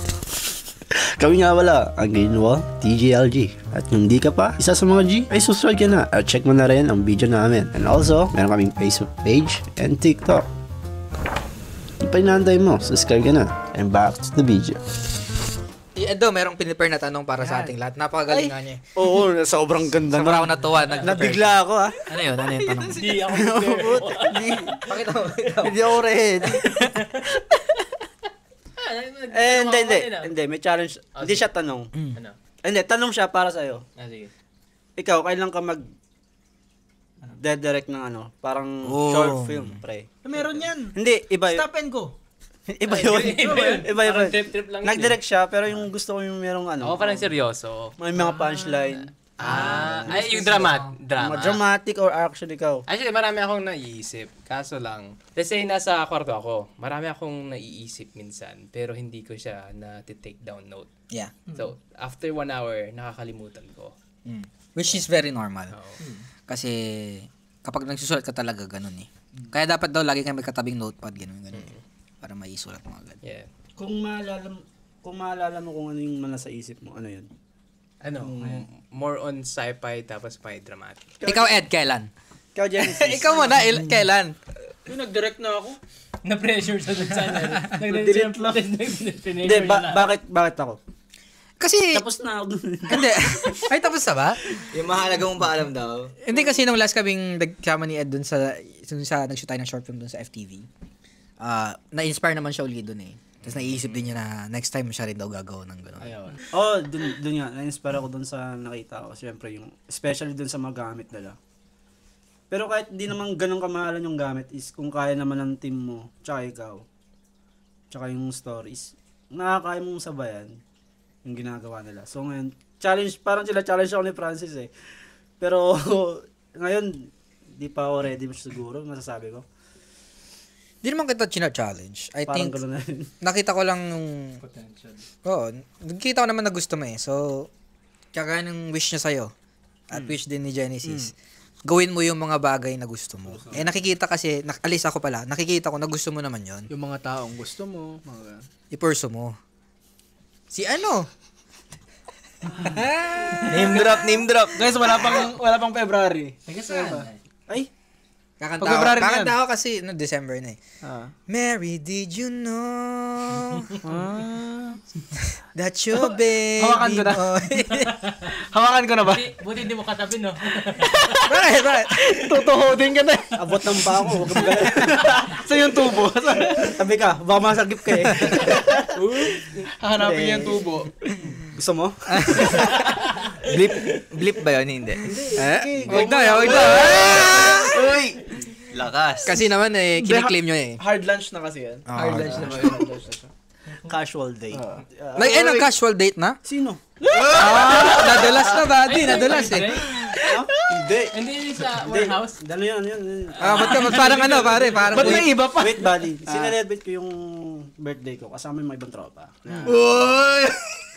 Kami nga wala, ang Greenwall TGLG. At kung di ka pa, isa sa mga G, ay subscribe ka na at check mo na rin ang video namin. And also, meron kaming Facebook page and TikTok. Di pa inaantay mo, subscribe ka na. And back to the video. Edo, merong pinipare na tanong para sa ating lahat. Napakagaling nga niya. Oo, sobrang ganda Sobrang ako natuwa. Nabigla ako ha. Ano yun? Ano yung tanong? Hindi ako prepare. Pakita mo. Hindi ako ready. Hindi, may challenge. Hindi siya tanong. Ano? Hindi, tanong siya para sa'yo. Sige. Ikaw, kailan ka direct ng parang short film, pre? Meron yan. Hindi, iba yun. Stop and go. Iba yun. Iba yun. Parang trip lang yun. Nag-direct siya, pero yung gusto ko yung merong Ako parang seryoso. may mga punchline. Ay, yung drama. Mga dramatic or action ikaw. Actually, marami akong naiisip. Kaso lang, let's say nasa kwarto ako, marami akong naiisip minsan, pero hindi ko siya na-take down note. Yeah. So, after 1 hour, nakakalimutan ko. Which is very normal. Oo. Kasi kapag nagsusulat ka talaga, ganun eh. Kaya dapat daw lagi kang may katabing notepad, ganun. Para maisulat mo agad. Yeah. Kung maalala mo kung ano yung nasa isip mo, ano yun? More on sci-fi tapos may dramatic. Ikaw, Ed, kailan? Ikaw, Genesis. Ikaw muna, kailan? Yung nag-direct na ako. Na-pressure sa dun sana. Nag-direct lang. Hindi, bakit ako? Kasi, Tapos na ako dun. hindi. Ay, tapos na ba? Yung mahalaga mong paalam daw. Hindi kasi nung last kaming nagkama ni Ed dun sa nag-shoot tayo ng short film dun sa FTV. Na-inspire naman siya ulit dun eh. Tapos naiisip din niya na next time siya rin daw gagawa ng gano'n. Ayun. Dun nga, na-inspire ako dun sa nakita ko. Siyempre, especially dun sa mga gamit nila. Pero kahit hindi naman ganun kamahalan yung gamit is kung kaya naman ng team mo, tsaka ikaw, tsaka yung stories, nakakaya mong sabayan yung ginagawa nila. So ngayon, parang sila challenge ako ni Francis eh. Pero ngayon, di pa ako ready siguro, masasabi ko. Di naman kita china-challenge. I Parang think, gano'n na rin. nakita ko lang yung... Potential. Oo, nakita ko naman na gusto mo eh. So, kagaya ng wish niya sa'yo, at wish din ni Genesis, gawin mo yung mga bagay na gusto mo. Eh nakikita kasi, alis ako pala, nakikita ko na gusto mo naman yon. Yung mga taong gusto mo. I-pursue mo. Si ano? Name drop. Guys, wala pang February. Ay, February na yan. Kakanta ako kasi December na eh. Mary, did you know that your baby Hawakan ko na. Hawakan ko na ba? Buti hindi mo katabi, no? Bakit? Tutuhodin ka na. Abot ng pa ako. Huwag kang magalit. Sa yung tubo. Tabi ka, baka masagip ka eh. Hahanapin niya yung tubo. Gusto mo? Blip ba yun? Hindi. Huwag na. Uy! Lakas. Kasi naman eh, kiniklaim nyo eh. Hard lunch na kasi yan. Hard lunch na ba yun? Hard lunch na siya. Casual date. Casual date na? Sino? Nadalas na, buddy. Nadalas eh. Hindi. Hindi yun sa warehouse. Ano yun? Ba't parang ano, pare? Parang Ba't may iba pa? Wait, buddy. Sinelebrate ko yung birthday ko kasama yung mga ibang tropa.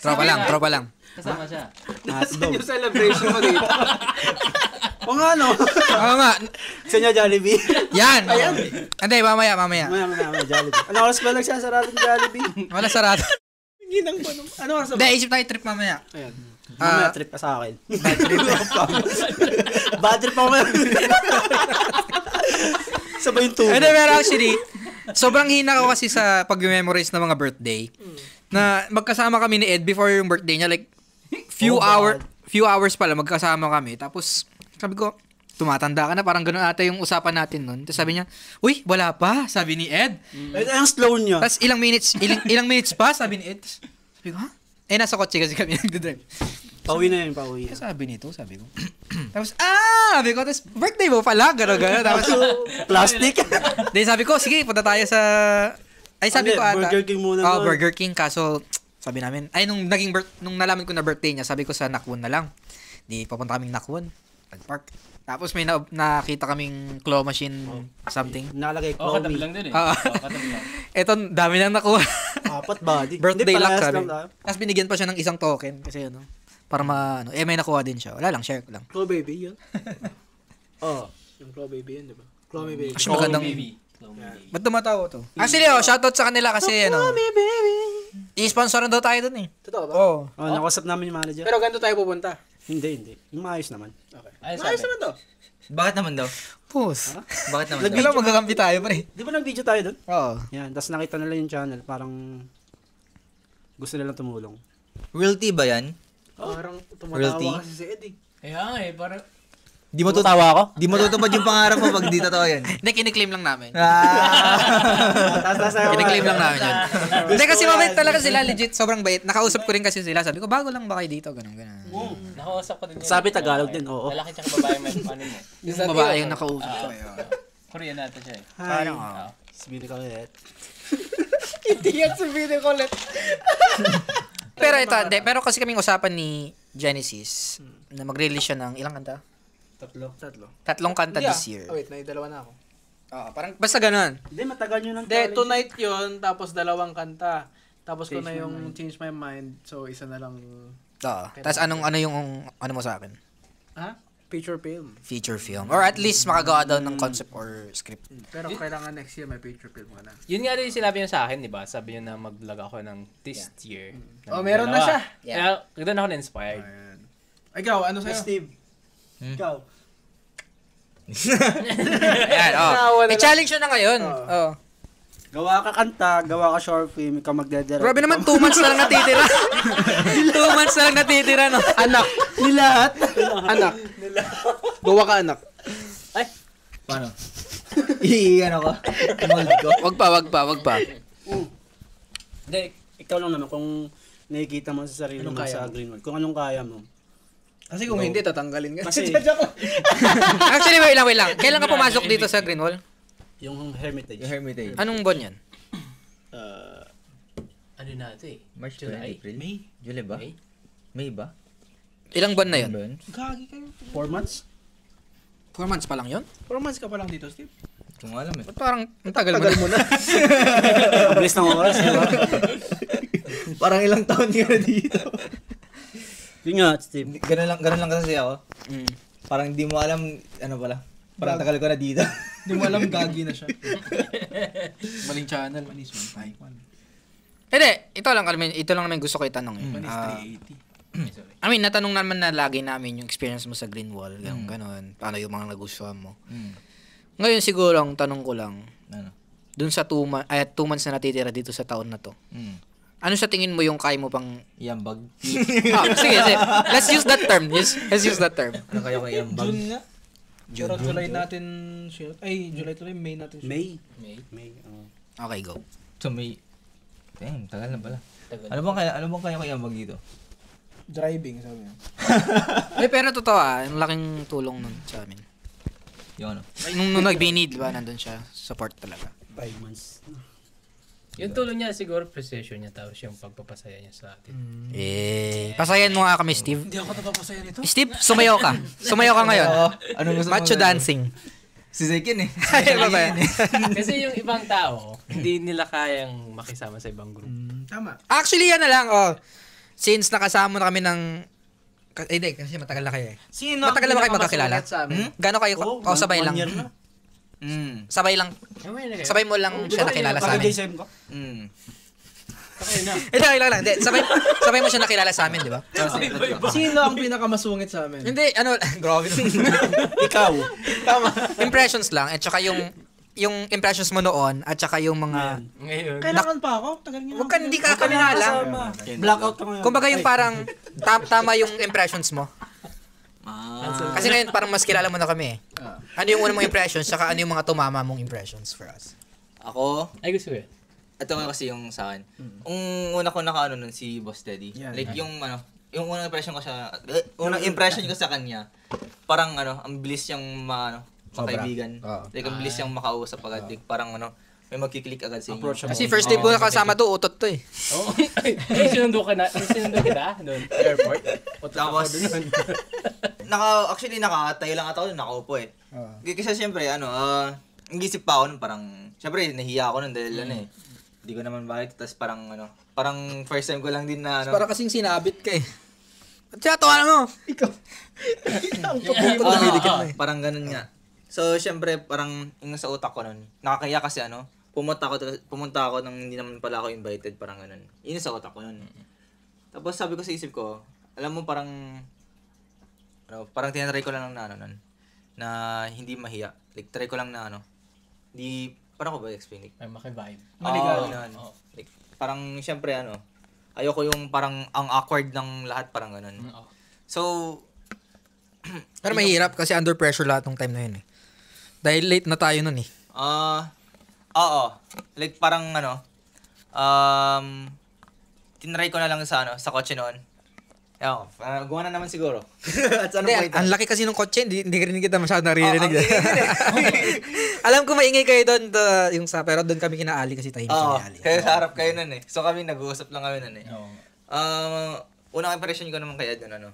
Tropa lang. Kasama siya. Nasaan yung celebration mo dito? O nga, no? Oo nga. Sa inyo, Jollibee. Yan. Hindi, mamaya. Maya, Jollibee. Ano oras ba nagsasarado ng Jollibee? Wala sarado. Ginang pa naman. Ano oras Hindi, isip tayo trip mamaya. Ayan. Mamaya trip ka sa akin. Bad trip ako ngayon. Sabay yung tubo. Hindi, pero actually, sobrang hina ko kasi sa pag-memorize ng mga birthday. Na magkasama kami ni Ed before yung birthday niya. Like, few hours pala magkasama kami. Tapos, sabi ko, tumatanda ka na. Parang gano'n ata yung usapan natin nun. Tapos sabi niya, uy, wala pa. Sabi ni Ed. Ang slow niya. Tapos ilang minutes pa, sabi ni Ed. Sabi ko, ha? Eh, nasa kotse kasi kami nagdadrive. Pauwi na yun, pauwi. Sabi nito, sabi ko. Tapos, sabi ko, tapos, birthday mo pala, gano'n. Tapos, plastic. then sabi ko, sige, punta tayo sa... Ay, sabi ko ata. Burger King muna. Burger King, kaso, sabi namin, nung nalaman ko na birthday niya, sabi ko sa Nakwon na lang. Di, papunta kaming Nakwon. Park. Tapos may nakita kaming claw machine something. Nakalagay Oo, katabi Chloe. lang din eh. Katabi lang. Eto, dami nang nakuha. Apat body. Birthday Hindi, luck, parehas sabi. lang tayo. Tapos binigyan pa siya ng isang token. Kasi para may nakuha din siya. Wala lang, share ko lang. Claw baby yun? Yung claw baby yun, di ba? Claw me baby. Actually, magandang... Baby. Ba't tumatawa to? Actually, shoutout sa kanila kasi, Claw me baby. I-sponsor daw tayo dun eh. Totoo ba? Oo. Oh, nakausap namin yung manager. Pero ganito tayo pupunta. Hindi. Yung maayos naman. Okay. Ayos Ayos naman to. Bakit naman daw? Pus. Bakit naman daw? Nagbilang magkakampi tayo pre. Di ba nag-video tayo doon? Oo. Yan, tapos nakita nila yung channel, parang gusto nilang tumulong. Realty ba yan? Parang Realty? tumatawa kasi si Eddie. Kaya nga parang... Di mo tawa ako? Di mo tutupad yung pangarap mo pag di totoo yan. Hindi, kiniklaim lang namin. Tapos sa'yo. Kiniklaim lang namin yun. Hindi kasi mabait talaga sila, legit. Sobrang bait. Nakausap ko rin kasi sila. Sabi ko, bago lang ba kayo dito? Ganun. Nakausap ko din yun. Sabi Tagalog din, oo. Lalaki tsaka babae may ano mo. Yung babae yung nakausap ko. Korean natin siya eh. Parang, Sabihin ko ulit. Hindi yan sabihin ko ulit. Pero ito, pero kasi kaming usapan ni Genesis na mag-release siya ng ilang kanta? Tatlo. 3 kanta this year. Oh, wait, dalawa na ako. Parang basta ganun. Hindi, matagal nyo ng Hindi, college. Tonight yun, tapos 2 kanta. Tapos ko na yung Change My Mind, so isa na lang. Tapos ano yung ano mo sa akin? Ha? Feature film. Feature film. Or at least makagawa daw ng concept or script. Pero kailangan next year may feature film ka na. Yun nga rin sinabi niya sa akin, di ba? Sabi niya na mag-vlog ako ng this year. Oh, meron na siya. Kaya doon ako na-inspired. Ayan. Ikaw, ano sa'yo? Steve. Ikaw. Ayan, i-challenge nyo na ngayon. Gawa ka kanta, gawa ka short film, ikaw magdedirect. Grabe naman, 2 months na lang natitira. 2 months na lang natitira, no? Anak. Nilahat. Anak. Gawa ka anak. Paano? Iiyan ako. Mold ko. Wag pa. Hindi, ikaw lang naman kung nakikita mo sa sarili mo kaya sa Greenwald. Kung anong kaya mo. Kasi kung hindi, tatanggalin ka. Kasi Actually, wait lang. Kailan ka pumasok dito sa Greenwall? yung Hermitage. Yung Hermitage. Anong buwan yan? Ano na ito eh? March, July? April? May? July ba? May ba? Ilang buwan na yun? Gagi kayo. 4 months? 4 months pa lang yun? 4 months ka pa lang dito, Steve. Kung alam eh. Ba't parang ang tagal mo na? Mabilis ng oras, di ba? Parang ilang taon ka na dito. Yun nga, Steve. Ganun lang kasi ako. Parang di mo alam, ano pala. Parang tagal ko na dito. Hindi mo alam, gagi na siya. Maling channel. Manis 151. Hindi, ito lang naman gusto ko itanong. Manis 380. Natanong naman na lagi namin yung experience mo sa Greenwall, gano'n. Paano yung mga nagustuhan mo. Ngayon siguro, ang tanong ko lang, Ano? dun sa 2 months na natitira dito sa taon na to, ano sa tingin mo yung kaya mo pang... Iambag. Sige. Let's use that term. Let's use that term. Ano kaya ko iambag? June nga. Pero July natin siya. Ay, July tuloy, May natin siya. May. Okay, go. So may... Damn, tagal na pala. Ano bang kaya ko iambag dito? Driving, sabi niya. Pero totoo ang laking tulong nun sa amin. Yung ano? Nung nag-binid, diba, nandun siya. Support talaga. 5 months. Yung tulong niya siguro precision niya tapos yung pagpapasaya niya sa atin. Pasayan mo nga kami, Steve. Hindi ako napapasaya nito. Steve, sumayaw ka. Sumayaw ka ngayon. Anong gusto Macho dancing. Si Zekin eh. Ay, ba? Kasi yung ibang tao, hindi nila kayang makisama sa ibang grupo. Tama. Actually, yan na lang. Since nakasama na kami ng... Hindi, kasi matagal na kayo eh. Sino? Matagal na ba kayo magkakilala? Sa amin? Gano'n kayo? Sabay lang? 1 year na. Sabay lang. Sabay mo lang siya nakilala sa amin. Pag-DSM ko. Hindi, lang. Hindi, sabay mo siya nakilala sa amin, di ba? Sino ang pinakamasungit sa amin? Hindi, grabe. Ikaw. Tama. Impressions lang, at saka yung impressions mo noon, at saka yung mga... Ngayon. Kailangan pa ako? Tagal niyo. Huwag ka, hindi ka kakilala. Blackout ka ngayon. Kumbaga yung parang, tama yung impressions mo. Kasi ngayon, parang mas kilala mo na kami eh. Ano yung unang mong impressions, saka ano yung mga tumama mong impressions for us? Ako, Ay, gusto ko yun. ito nga kasi yung sa akin. Una ko nakaano nun si Boss Teddy. Yeah. Like yung unang impression ko sa kanya, parang ang bilis niyang makaibigan. Like ang bilis niyang makausap agad. Like parang may magkiklik agad sa inyo. Kasi first time ko nakasama to, utot to eh. Oo. Ay, sinundo kita doon sa airport. Tapos, actually nakatayo lang ako doon, nakaupo eh. Kasi siyempre, nag-isip pa ako nun, parang, siyempre, nahiya ako nun dahil hindi ko naman bakit, tapos parang first time ko lang din na Parang kasing sinabit ka eh. At siya, tawanan mo! Ikaw. parang ganun nga. So, siyempre, parang yung sa utak ko nun, nakakaya kasi pumunta ako nang hindi naman pala ako invited, parang ganun. Yun sa utak ko nun. Tapos sabi ko sa isip ko, alam mo parang tinatry ko lang na na hindi mahiya. Like try ko lang na hindi parang ko ba explain it? Ay maki-vibe. Ganun. Like parang syempre ayoko yung parang ang awkward ng lahat parang ganun. So pero mahirap kasi under pressure lahat ng time na yun eh. Dahil late na tayo nun eh. Oo. Like parang tinry ko na lang sa kotse noon. Gawa na naman siguro. At ang laki kasi ng kotse, hindi rin kita masyadong naririnig. Alam ko maingay kayo doon, pero doon kami kinaali kasi tahimik kami ali. Kaya sa harap kayo nun eh. So kami, nag-uusap lang kami nun eh. Unang impression ko naman kay Ed nun,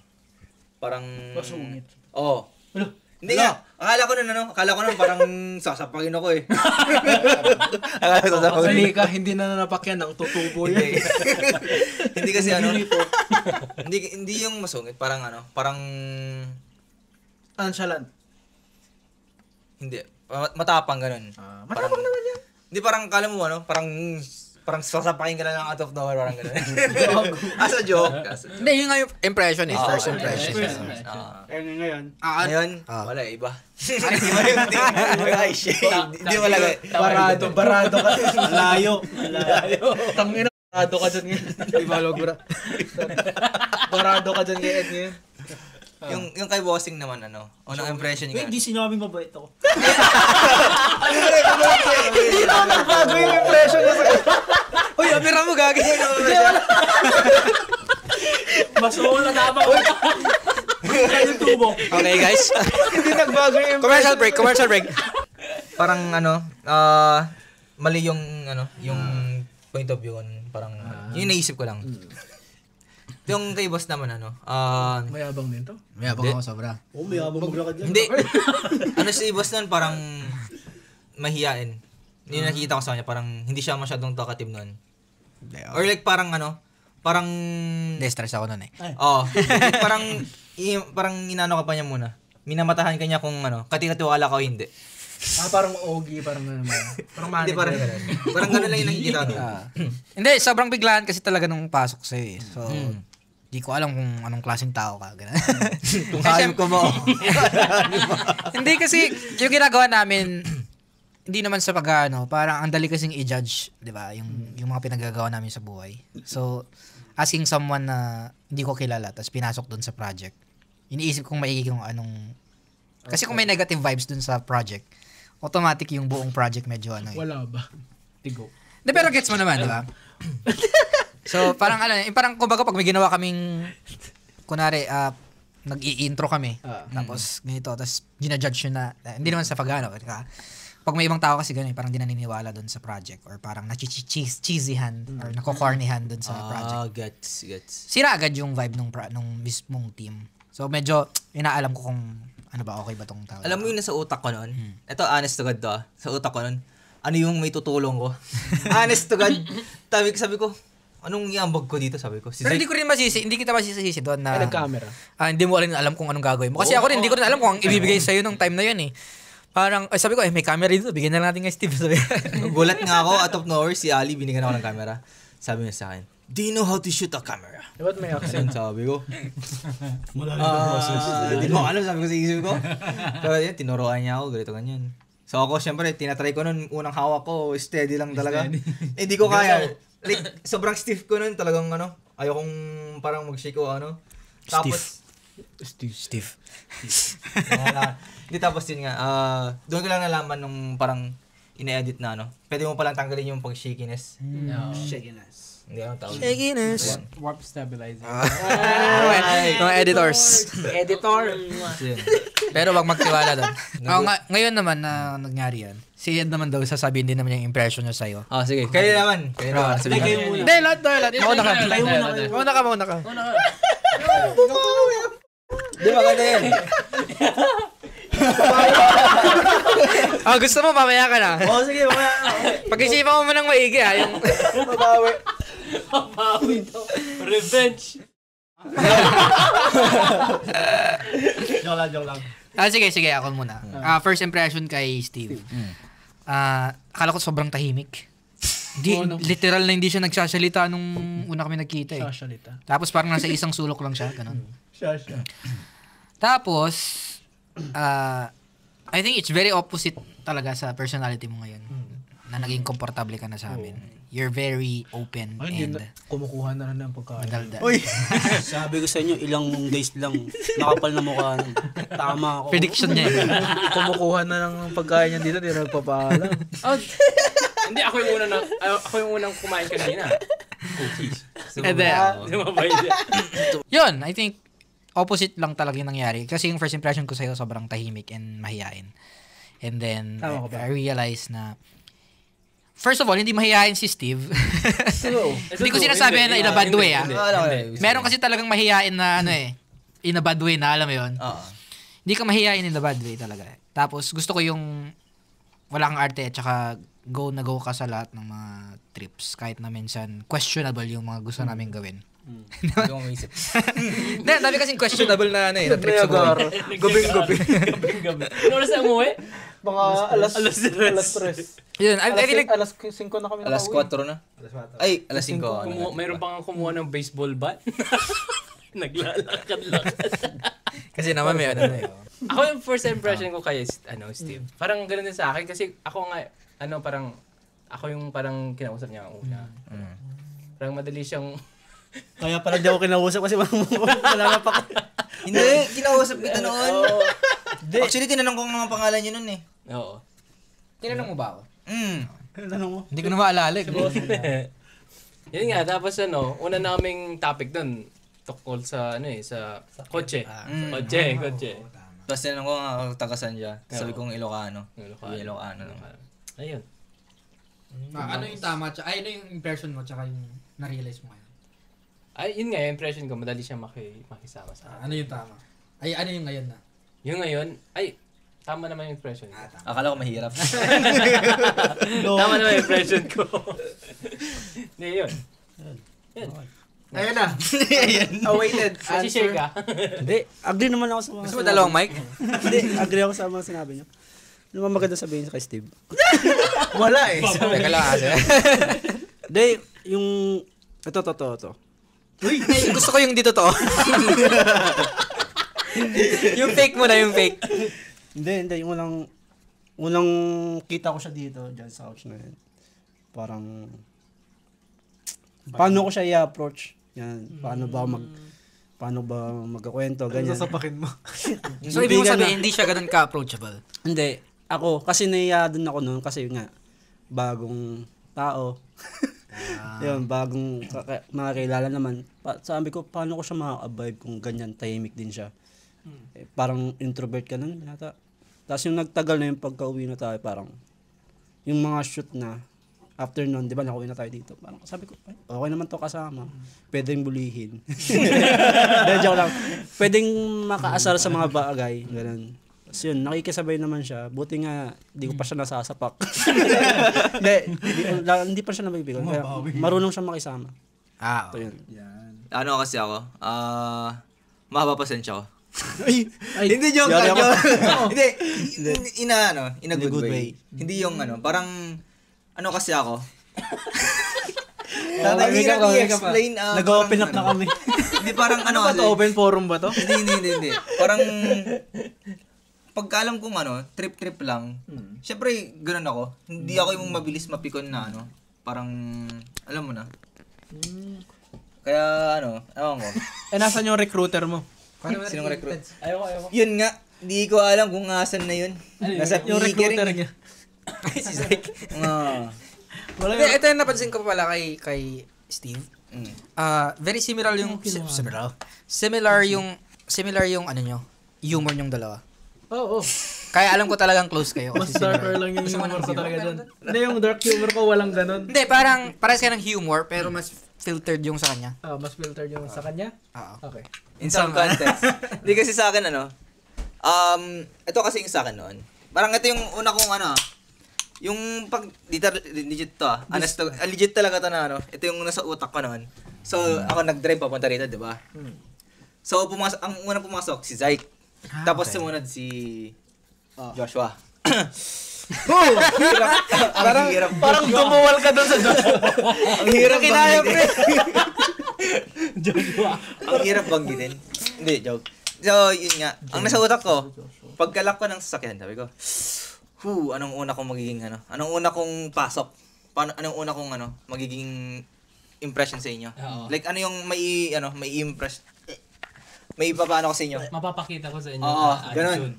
parang... Masungit. Oo. Hindi nga. Akala ko nun parang sasapagin ako eh. Akala ko sasapagin. Hindi na napakyan ng tutubo yun. Hindi kasi hindi yung masungit. Parang nonchalant. Hindi. Matapang ganun. Matapang naman yan. Hindi parang kala mo parang sasapakin ka na lang out of nowhere, parang gano'n. As a joke. Hindi, yun nga yung impression eh. First impression. Ngayon. Ngayon, wala, iba. Iba yung thing. Ay, shit. Hindi malagay. Barado ka. Layo. Tangina, barado ka dyan ngayon. Barado ka dyan ngayon. Yung kay Bossing naman, unang impression niya. Hindi sinabing mabait ako. Hindi na nagbago yung impression niya sa'yo. Uy, apira mo gagi. Masuho na tama ko. Yung tubo. Okay, guys. Hindi nagbago yung impression. Commercial break. Parang mali yung point of view. Parang, yun naisip ko lang. Yung kay boss naman Mayabang din to? Mayabang ako sobra. Mayabang maglakad yan. Hindi. Si boss nun parang mahiyain. Hindi nakikita ko sa kanya, parang hindi siya masyadong talkative nun. Or like parang Stress ako nun eh. Oo. Parang inano ka pa niya muna. Minamatahan ka niya kung kati-katiwala ka o hindi. Parang OG, parang Hindi parang ganun. Parang ganun lang yung nakikita ko. Hindi, sobrang biglaan kasi talaga nung pasok sa'yo eh. So, di ko alam kung anong klaseng tao ka. Kung hayop ko mo. Hindi kasi, yung ginagawa namin, hindi naman sa parang ang dali kasing i-judge, di ba? Yung mga pinagagawa namin sa buhay. So, asking someone na hindi ko kilala, tapos pinasok dun sa project, iniisip kong maigig kung anong... Kasi kung may negative vibes dun sa project, automatic yung buong project medyo Wala ba? Tigo. Hindi, pero gets mo naman, di ba? So, parang parang kumbaga pag may ginawa kaming, kunwari, nag-i-intro kami, tapos ganito, tapos ginajudge yun na, hindi naman sa pag may ibang tao kasi ganun, parang di naniniwala dun sa project, or parang cheesyhan, or nakokornihan dun sa project. Gets. Sira agad yung vibe nung mismong team. So, medyo, inaalam ko kung, okay ba tong tao. Alam mo yung nasa utak ko noon? Ito, honest to God to. Sa utak ko noon, ano yung may tutulong ko? Honest to God. Sabi ko, anong iambag ko dito, sabi ko. Pero hindi ko rin hindi kita masisisi doon na... nag-camera. Hindi mo rin alam kung anong gagawin mo. Kasi ako rin, hindi ko rin alam kung ang ibibigay sa'yo nung time na yun eh. Parang, sabi ko, may camera dito, bigyan na natin kay Steve. Gulat nga ako, out of nowhere, si Ali, binigyan ako ng camera. Sabi niya sa akin, do you know how to shoot a camera? Ba't may accent? Sabi ko. Malalim na process. Hindi mo alam, sabi ko sa isip ko. Pero yun, tinuruan niya ako, ganito ganyan. So ako, syempre, tinatry ko nun, unang hawak ko, steady lang talaga. Hindi ko kaya. Like, sobrang stiff ko nun, talagang ayokong parang mag-shake o Tapos, Steve. Hindi, tapos yun nga, doon ko lang nalaman nung parang ine-edit na pwede mo palang tanggalin yung pag-shakiness. Shakiness. Hindi ako tawag. Shakiness. Warp stabilizer. Mga editors. Editor. Pero wag magtiwala doon. Ngayon naman na nangyari yan, si Ed naman daw, sasabihin din naman yung impression niya sa'yo. Sige. Kayo naman. Kayo muna. Hindi, lahat. Mauna ka. Mauna ka. Di ba ganda yan? Gusto mo, mamaya ka na. Sige, mamaya. Pag-isipan mo nang maigi yung... Mabawi to. Revenge. Joke lang. Sige, ako muna. First impression kay Steve. akala ko sobrang tahimik. Literal na hindi siya nagsasalita nung una kami nagkita eh. Sasalita. Tapos parang nasa isang sulok lang siya, ganun. Siya. Tapos, I think it's very opposite talaga sa personality mo ngayon. Na naging komportable ka na sa amin. You're very open and kumukuha na rin ng pagkain. madaldal. Uy! Sabi ko sa inyo, ilang days lang. Nakapal na mukha. Tama ako. Prediction niya eh. Kumukuha na lang ng pagkain niya dito, di nagpapaalam. Hindi, ako yung unang kumain kanina. Cookies. And then, Lumabay niya. yun, I think, opposite lang talaga yung nangyari. Kasi yung first impression ko sa'yo, sobrang tahimik and mahihain. And then, Tama ka ba? I realized na, first of all, hindi mahihain si Steve. Hindi ko sinasabi na in a bad way, Meron kasi talagang mahihain na, in a bad way na, alam mo yun? Hindi ka mahihain in a bad way talaga. Tapos, gusto ko yung wala kang arte at saka go ka sa lahat ng mga trips. Kahit na minsan, questionable yung mga gusto namin gawin. Hindi ko maisip. Hindi, dami kasing questionable na na trip sa buhay. Gabing-gabi. Ano oras na umuwi? Mga alas 3. Yun, I think, Alas 5 na kami Alas 4 na? Ay, alas 5. Mayroon pang kumuha ng baseball bat. Naglalakad-lakad. kasi naman may ano na yun. Ako yung first impression ko kay Steve. Parang ganoon din sa akin kasi ako nga ako yung parang kinausap niya ang una. Parang madali siyang Kaya pala di ako kinausap kasi wala pa. Hindi, kinausap kita noon. Actually, tinanong ko ng mga pangalan niyo noon eh. Oo. Tinanong mo ba ako? Tanong mo. Hindi ko na maalala. Yun nga, tapos una naming topic doon tungkol sa sa kotse. Kotse. Tapos tinanong ko nga tagasan siya. Sabi kong Ilocano. Ilocano. Ayun. Ano yung tama? Ano yung impression mo tsaka yung na-realize mo ngayon? Ay, yun nga, yung impression ko, madali siyang makisama sa akin. Ano yung tama? Ay, ano yung ngayon na? Yung ngayon, tama naman yung impression ko. Akala ko mahirap. Tama naman yung impression ko. Hindi, yun. Ayun na. Awaited Share ka. Hindi, agree naman ako sa mga Gusto mo dalawang mic? Hindi, agree ako sa mga sinabi niyo. Ano ba maganda sabihin kay Steve? Wala eh. Teka lang kasi. Hindi, yung... Ito. Uy, gusto ko yung dito to. Yung fake mo na, yung fake. Hindi. Yung unang kita ko siya dito, dyan sa couch na yun. Parang... Paano ko siya i-approach? Yan. Paano ba magkakwento, ganyan. Sasapakin mo. So, ibig mo sabihin, hindi siya ganun ka-approachable? Hindi. Ako, kasi naiya din ako noon kasi nga, bagong tao. Yun, bagong makakilala naman. Sabi ko, paano ko siya ma-abide kung ganyan, tahimik din siya. Parang introvert ka nun, yata. Tapos yung nagtagal na yung pagka-uwi na tayo, parang, yung mga shoot na, after nun, di ba, nakauwi na tayo dito. Parang sabi ko, okay naman to kasama. Pwedeng bulihin. Joke lang. Pwedeng makaasar sa mga bagay. Ganun. Tapos yun, nakikisabay naman siya. Buti nga, di ko pa siya nasasapak. Hindi pa siya nabibigon. Kaya marunong siya makisama. Okay. Yun. Ano kasi ako? Mahaba pasensya ko. Hindi joke lang. Hindi. In a good way. Hindi yung parang, kasi ako. Hirap i-explain. Nag-open up na kami. Hindi parang Ano ba to? Open forum ba to? Hindi. Parang, pagkaalam kong trip lang, syempre, ganun ako. Hindi ako yung mabilis mapikon na parang, alam mo na. Kaya, ewan ko. Nasaan yung recruiter mo? Sinong recruit? Ayoko. Yun nga, di ko alam kung asan na yun. Nasa Yung recruiter niya. Si Zach. Wala Ito yung napansin ko pala kay Steve. Very similar yung similar yung humor nyong dalawa. Oo. Kaya alam ko talagang close kayo. Mas kasi darker similar. lang yung humor ko talaga dyan. Hindi, yung dark humor ko walang ganun. Hindi, parang parehas kayo ng humor pero mas filtered yung sa kanya. Mas filtered yung sa kanya? Oo. Okay. In some context. Hindi kasi sa akin, ito kasi yung sa akin noon. Parang ito yung una kong yung pag legit to honest to, legit talaga to na ito yung nasa utak ko noon. So ako nag-drive papunta rito, 'di ba? So ang unang pumasok si Zyke. Tapos sumunod si Joshua. Parang dumuwal ka doon sa Ang hirap Kinaya, banggitin. Ang hirap banggitin. Hindi, joke. So, yun nga. Ang nasa utak ko, pagkalak ko ng sasakyan, sabi ko, anong una kong magiging Anong una kong pasok? Anong una kong magiging impression sa inyo? Like ano yung may impress may ipapaano ko sa inyo? Mapapakita ko sa inyo. Oo, ganon.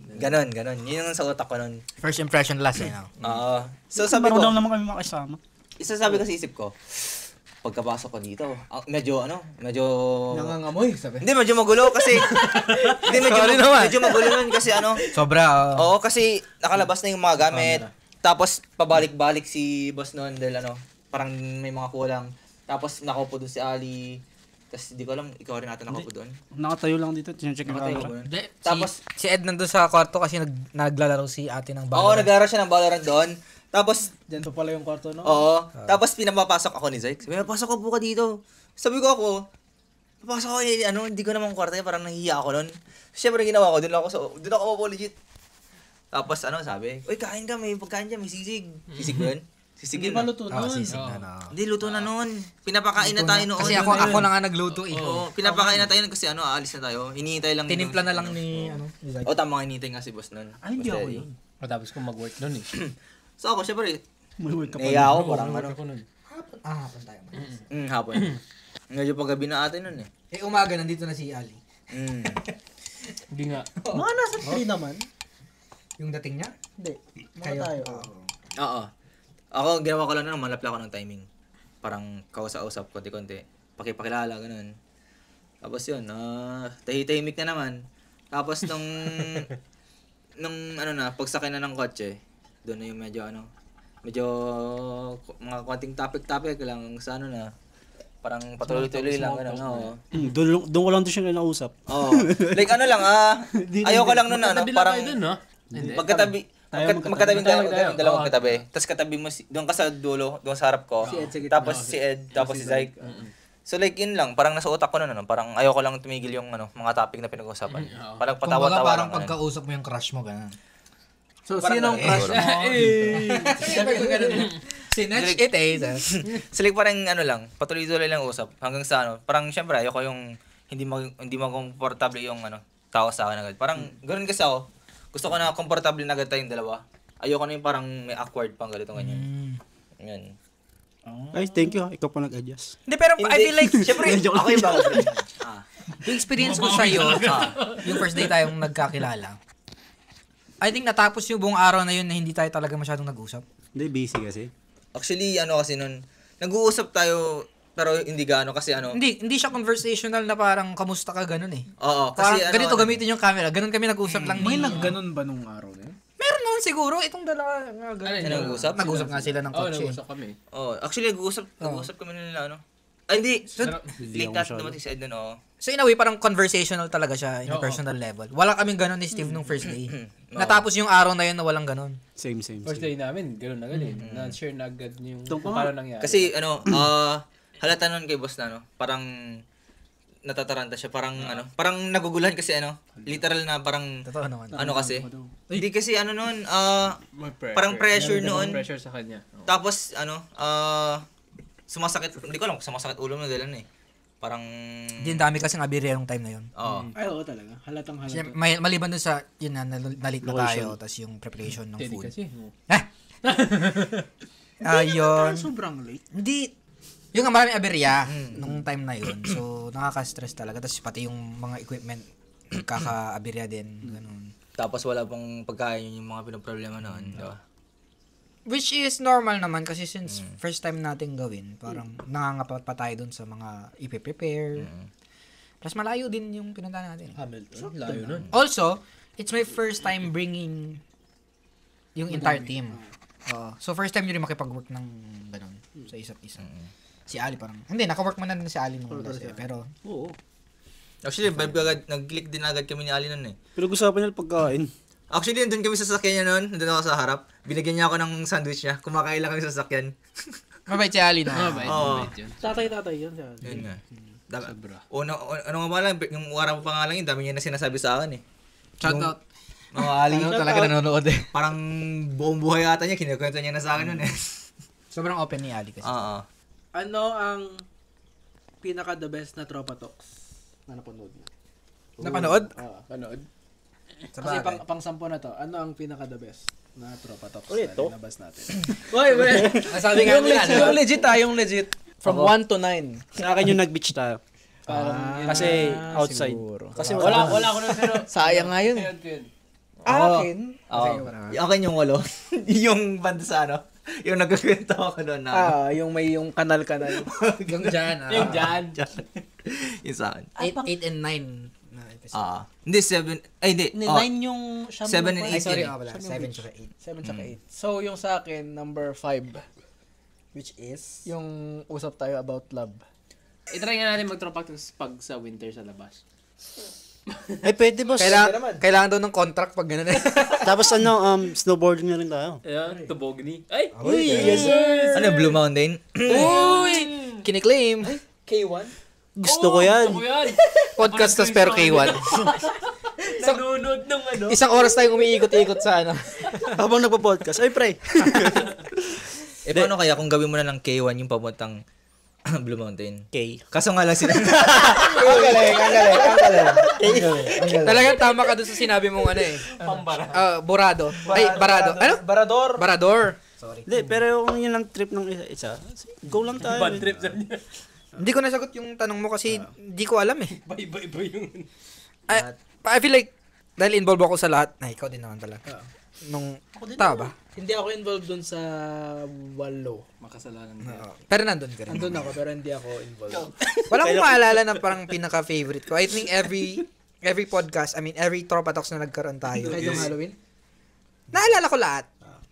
Yun yung sa utak ko nun. First impression last, no? Oo. So sabi ko, Marunong naman kami makasama. isasabi ko sa isip ko, pagkapasok ko dito, medyo Nangangamoy, sabi. hindi, medyo magulo kasi medyo magulo nun kasi Sobra, oo, kasi nakalabas na yung mga gamit. Tapos pabalik-balik si boss noon dahil parang may mga kulang. Tapos nakaupo doon si Ali. Tapos hindi ko alam, ikaw rin natin nakaupo doon. Nakatayo lang dito, check yung Nakatayo camera. ko. Tapos, si Ed nandun sa kwarto kasi naglalaro si ate ng Oo, Valorant. naglaro siya ng Valorant doon. Tapos, Diyan pa pala yung kwarto, no? oo. Tapos pinapapasok ako ni Zyke. Sabi, pasok ka po ka dito. Sabi ko ako, papasok ako hindi ko naman kwarto, parang nahihiya ako noon. Siyempre ginawa ko, doon ako mapo legit. Tapos sabi, uy, kain ka, may pagkain dyan, may sisig. Sisig ba yun? Sisig Hindi yun. pa luto nun. Sisig na. Hindi, luto na noon. Pinapakain na tayo noon. Kasi ako na nga nagluto eh. Oo, pinapakain na tayo nun kasi aalis na tayo. Hinihintay lang. Tinimpla na lang ni Zach. O tama, hinihintay nga si boss nun. Ay, hindi Boss ako Eddie. yun. Matapos kong mag-work nun eh. So ako, syempre, May work ka pa. nahiya ako, parang Mag-work ako nun. Hapon tayo. hapon. Medyo paggabi na atin nun eh. Umaga, nandito na si Ali. Hindi nga. Mga nasa 3 naman. Yung dating niya? Hindi. Mga Kayo. tayo. Oo. Ako, ginawa ko lang malapla ko ng timing. Parang kausap, konti-konti. Pakipakilala, ganun. Tapos yun, tahimik na naman. Tapos nung pagsakay na ng kotse, doon na yung medyo mga konting topic lang sa parang patuloy-tuloy lang, ganun. Oo. Doon ko lang siya nausap. Oo. Like ayoko lang nun parang Tayo dun, no? magkatabi tayo, dalawang magkatabi. Tapos katabi mo, doon ka sa dulo, doon sa harap ko. Tapos si Ed, tapos si Zyke. So like yun lang, parang nasa utak ko nun, parang ayoko lang tumigil yung mga topic na pinag-uusapan. Parang Kumbaga patawa-tawa parang lang. pagkausap mo yung crush mo, gano'n. So, sino ang crush mo? Sinatch it eh. So like parang patuloy-tuloy lang usap. Hanggang sa parang syempre ayoko yung hindi komportable yung tao sa akin agad. Parang ganoon kasi ako. Gusto ko na komportable na agad tayong dalawa. Ayoko na yung parang may awkward pang ganito ganyan. Yan. Ay, thank you. Ikaw pa nag-adjust. Hindi, pero I feel like, syempre, ako yung bago. yung experience ko sa'yo, yung first day tayong nagkakilala, I think natapos yung buong araw na yun na hindi tayo talaga masyadong nag-usap. Hindi, busy kasi. Actually, kasi nun, nag-uusap tayo, pero hindi gaano kasi Hindi siya conversational na parang kamusta ka ganun eh. Oo, Parang kasi ganito gamitin yung camera. Ganun kami nag-usap lang. May nagganon ba nung araw na yun? Meron naman siguro. Itong dalawa nga ganun. nag-uusap? Nag-usap nga sila ng Oo, kotse. nag-usap kami. Oh, actually nag-uusap kami nila Ay, hindi. Late na dumating si Ed nun, So in a way, parang conversational talaga siya in a personal level. Wala kaming ganun ni Steve nung first day. Natapos yung araw na yun na walang ganun. Same. First day namin, gano'n agad eh. Na-share na agad yung Ito kung pa. paano nangyari. Kasi halata nun kay boss na parang natataranta siya, parang parang naguguluhan kasi literal na parang Totoo naman. kasi. Hindi kasi nun, May pressure. parang pressure Meron noon. pressure sa kanya. Oo. Tapos sumasakit, hindi ko alam kung sumasakit ulo mo dahil parang Hindi, ang dami kasing abirya yung time na yun. Ay, oo talaga. Halatang halata. Maliban dun sa, yun na, nalit na tayo, tapos yung preparation ng Hindi food. kasi. Ayun. Sobrang late. Hindi, yung maraming aberya nung time na yun. So, nakaka-stress talaga. Tapos pati yung mga equipment, kaka-aberya din. Ganun. tapos wala pang pagkain yung mga pinoproblema noon, di ba? Which is normal naman kasi since first time natin gawin, parang nangangapat pa tayo dun sa mga ipe-prepare. Plus malayo din yung pinunta natin. Hamilton, layo nun. Also, it's my first time bringing yung entire team. So first time nyo rin makipag-work ng ganun sa isa't isa. Si Ali parang, hindi, naka-work man na din si Ali nung ulas eh. Pero, Oo. Actually, nag-click din agad kami ni Ali nun eh. Pero gusapan nila pagkain. Actually, nandun kami sa sasakyan niya noon. Nandun ako sa harap. Binigyan niya ako ng sandwich niya. Kumakain lang kami sa sasakyan. mabait si Ali na. Mabait yun. Tatay yun siya. Yun nga. Sobra. Ano nga ba lang, yung araw pa nga lang yun, dami niya na sinasabi sa akin eh. Shout out. Ali Ano talaga nanonood eh. Parang buong buhay ata niya, kinikwento niya na sa akin nun eh. Sobrang open ni Ali kasi. Oo. Ano ang pinaka the best na Tropa Talks na napanood mo? Napanood? Panood. Sa Kasi bagay. pang-sampo na to, ano ang pinaka the best na Tropa Talks Ulit to? na nabas natin? Wait. Sabi nga nila, Yung legit yung legit. From 1 to 9. Sa akin yung nag-beach tayo. Kasi outside. Siguro. Kasi Wala ko na pero Sayang nga yun. Akin? Oo. Yung akin yung 8. Yung banda sa ano. Yung nagkikwento ako doon na. Yung may yung kanal-kanal. Yung dyan. yung dyan. Yung sa akin. 8 and 9 na episode. Hindi, 7. Ay, hindi. 9 yung 7 and 8 Ay, sorry yun nga pala. 7 tsaka 8. 7 tsaka 8. So, yung sa akin, number 5. Which is? Yung usap tayo about love. I-try nga natin mag-tropa talks pag sa winter sa labas. Ay, pwede boss. Kailangan daw ng contract pag gano'n eh. Tapos snowboarding na rin tayo. Ayan, tubogni. Ay! Yes, sir. Ano, Blue Mountain? Uy! Kiniklaim. K1? Gusto ko yan. Gusto ko yan. Podcast tas pero K1. Nanonood ng ano. Isang oras tayong umiikot-ikot sa ano. Habang nagpa-podcast. Ay, pre. Paano kaya kung gawin mo na ng K1 yung papuntang Blue Mountain? K. Kaso nga lang sila. Ang galing. Talagang tama ka doon sa sinabi mong ano eh. Pambara. Borado. Ay, barado. Ano? Barador. Sorry. Hindi, pero kung yun ang trip ng isa, go lang tayo. Bad trip sa niya. Hindi ko nasagot yung tanong mo kasi hindi ko alam eh. Iba yung... I feel like dahil involved ako sa lahat. Ay, ikaw din naman pala. Nung tama ba? Hindi ako involved dun sa walo. Makasalanan Pero nandun ka rin. Andun ako, pero hindi ako involved. Wala akong maalala na parang pinaka-favorite ko. I think every podcast, I mean, every Tropa Talks na nagkaroon tayo. Kahit yung Halloween? Naalala ko lahat.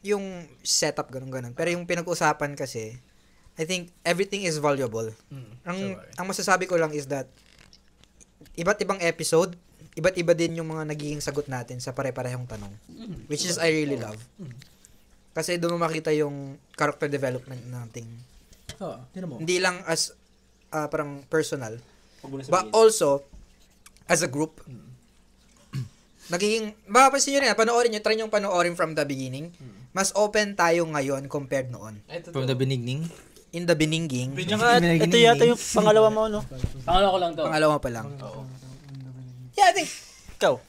Yung setup, ganun. Pero yung pinag-usapan kasi, I think everything is valuable. Ang masasabi ko lang is that, iba't ibang episode, iba't iba din yung mga nagiging sagot natin sa pare-parehong tanong. Which is I really love. Kasi doon mo makita yung character development nating. Hindi lang as parang personal, but also as a group. Nagiging, mapapansin nyo rin, panoorin nyo, try nyo panoorin from the beginning. Mas open tayo ngayon compared noon. From the beginning? In the beginning. Tsaka, ito yata yung pangalawa mo, no? Pangalawa ko lang to. Pangalawa pa lang. Yeah,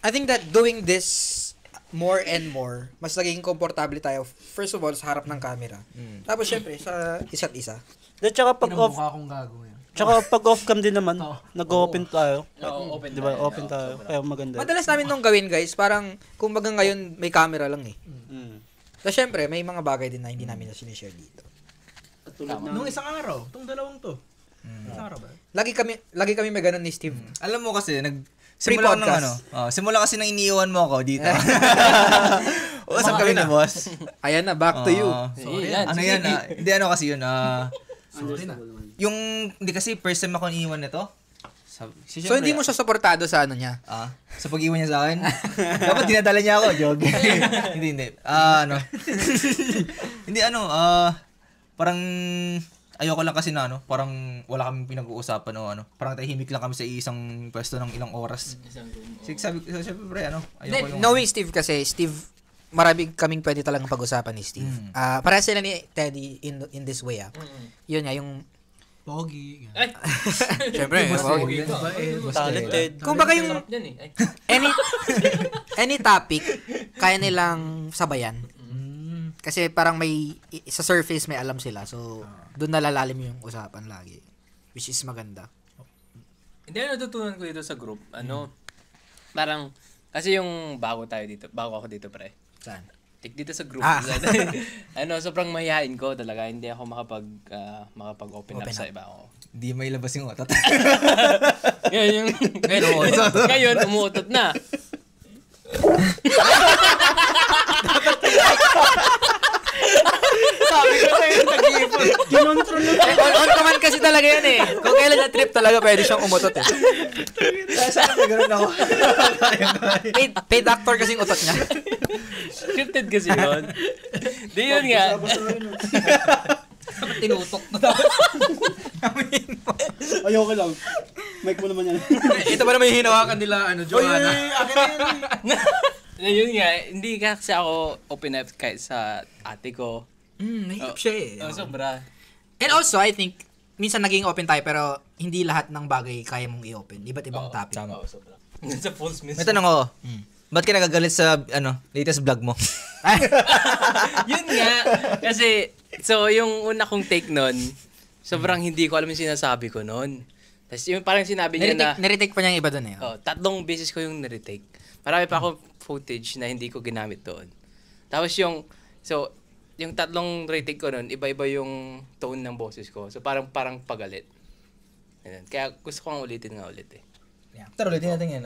I think that doing this more and more, mas naging komportable tayo. First of all, sa harap ng camera. Tapos syempre, sa isa't isa. Tsaka pag off, akong gago yan. tsaka pag off cam din naman, nag-open tayo. Oo, open. Di ba? Open tayo. Kaya maganda. Madalas namin nung gawin, guys, parang, kumbaga ngayon, may camera lang eh. So syempre, may mga bagay din na hindi namin na sinishare dito. Nung isang araw, itong dalawang to. Isang araw ba? Lagi kami may ganun ni Steve. Alam mo kasi, simula kasi nang iniiwan mo ako dito. Usap kami ni boss. Ayan na, back to you. Ano yan? Hindi ano kasi yun. Yung, hindi kasi first time ako iniiwan nito. So hindi mo siya suportado sa ano niya? Sa pag-iwan niya sa akin? Dapat dinadala niya ako, joke. Hindi. Hindi parang ayoko lang kasi na parang wala kaming pinag-uusapan o parang tahimik lang kami sa isang pwesto ng ilang oras. Sabi ko, syempre ayoko yung... Knowing Steve kasi, marami kaming pwede talagang pag-usapan ni Steve. Parehas sila ni Teddy in this way. Yun nga, yung... Pogi. Ay! Siyempre, pogi. Talented. Kung baka yung any topic, kaya nilang sabayan. Kasi parang may, sa surface may alam sila. So, doon nalalalim yung usapan lagi. Which is maganda. Hindi, natutunan ko dito sa group. Parang, kasi yung bago ako dito, pre. Saan? Dito sa group. Sobrang mahihain ko talaga. Hindi ako makapag-open up sa iba ako. Hindi may labas yung otot. Ngayon, umuutot na. Sabi ko sa'yo, nag-iipon. On command kasi talaga yan eh. Kung kailan na trip talaga, pwede siyang umutot eh. Saan na gano'n ako? Paid actor kasing utot niya. Scripted kasi yun. Di yun nga. Tinutok na dapat. Ayoko lang. Mic mo naman yan. Ito ba naman yung hinawakan nila, Joanna? Akin na yan. Yun nga, hindi kasi ako open up kahit sa ate ko. Nahihirap siya eh. Sobra. And also, I think, minsan naging open tayo pero hindi lahat ng bagay kaya mong i-open. Iba't ibang topic. Oo, sobra. Sa false miss. May tanong ako. Ba't ka nagagalit sa latest vlog mo? Yun nga. Kasi, so yung una kong take nun, sobrang hindi ko alam yung sinasabi ko nun. Tapos yung parang sinabi niya na... Niretake pa niya yung iba dun eh. 3 beses ko yung niretake. Marami pa akong footage na hindi ko ginamit doon. Tapos yung 3 retake ko nun, iba-iba yung tone ng boses ko. So parang pagalit. Ganun. Kaya gusto ko ulitin ulit eh. Pero ulitin natin yan.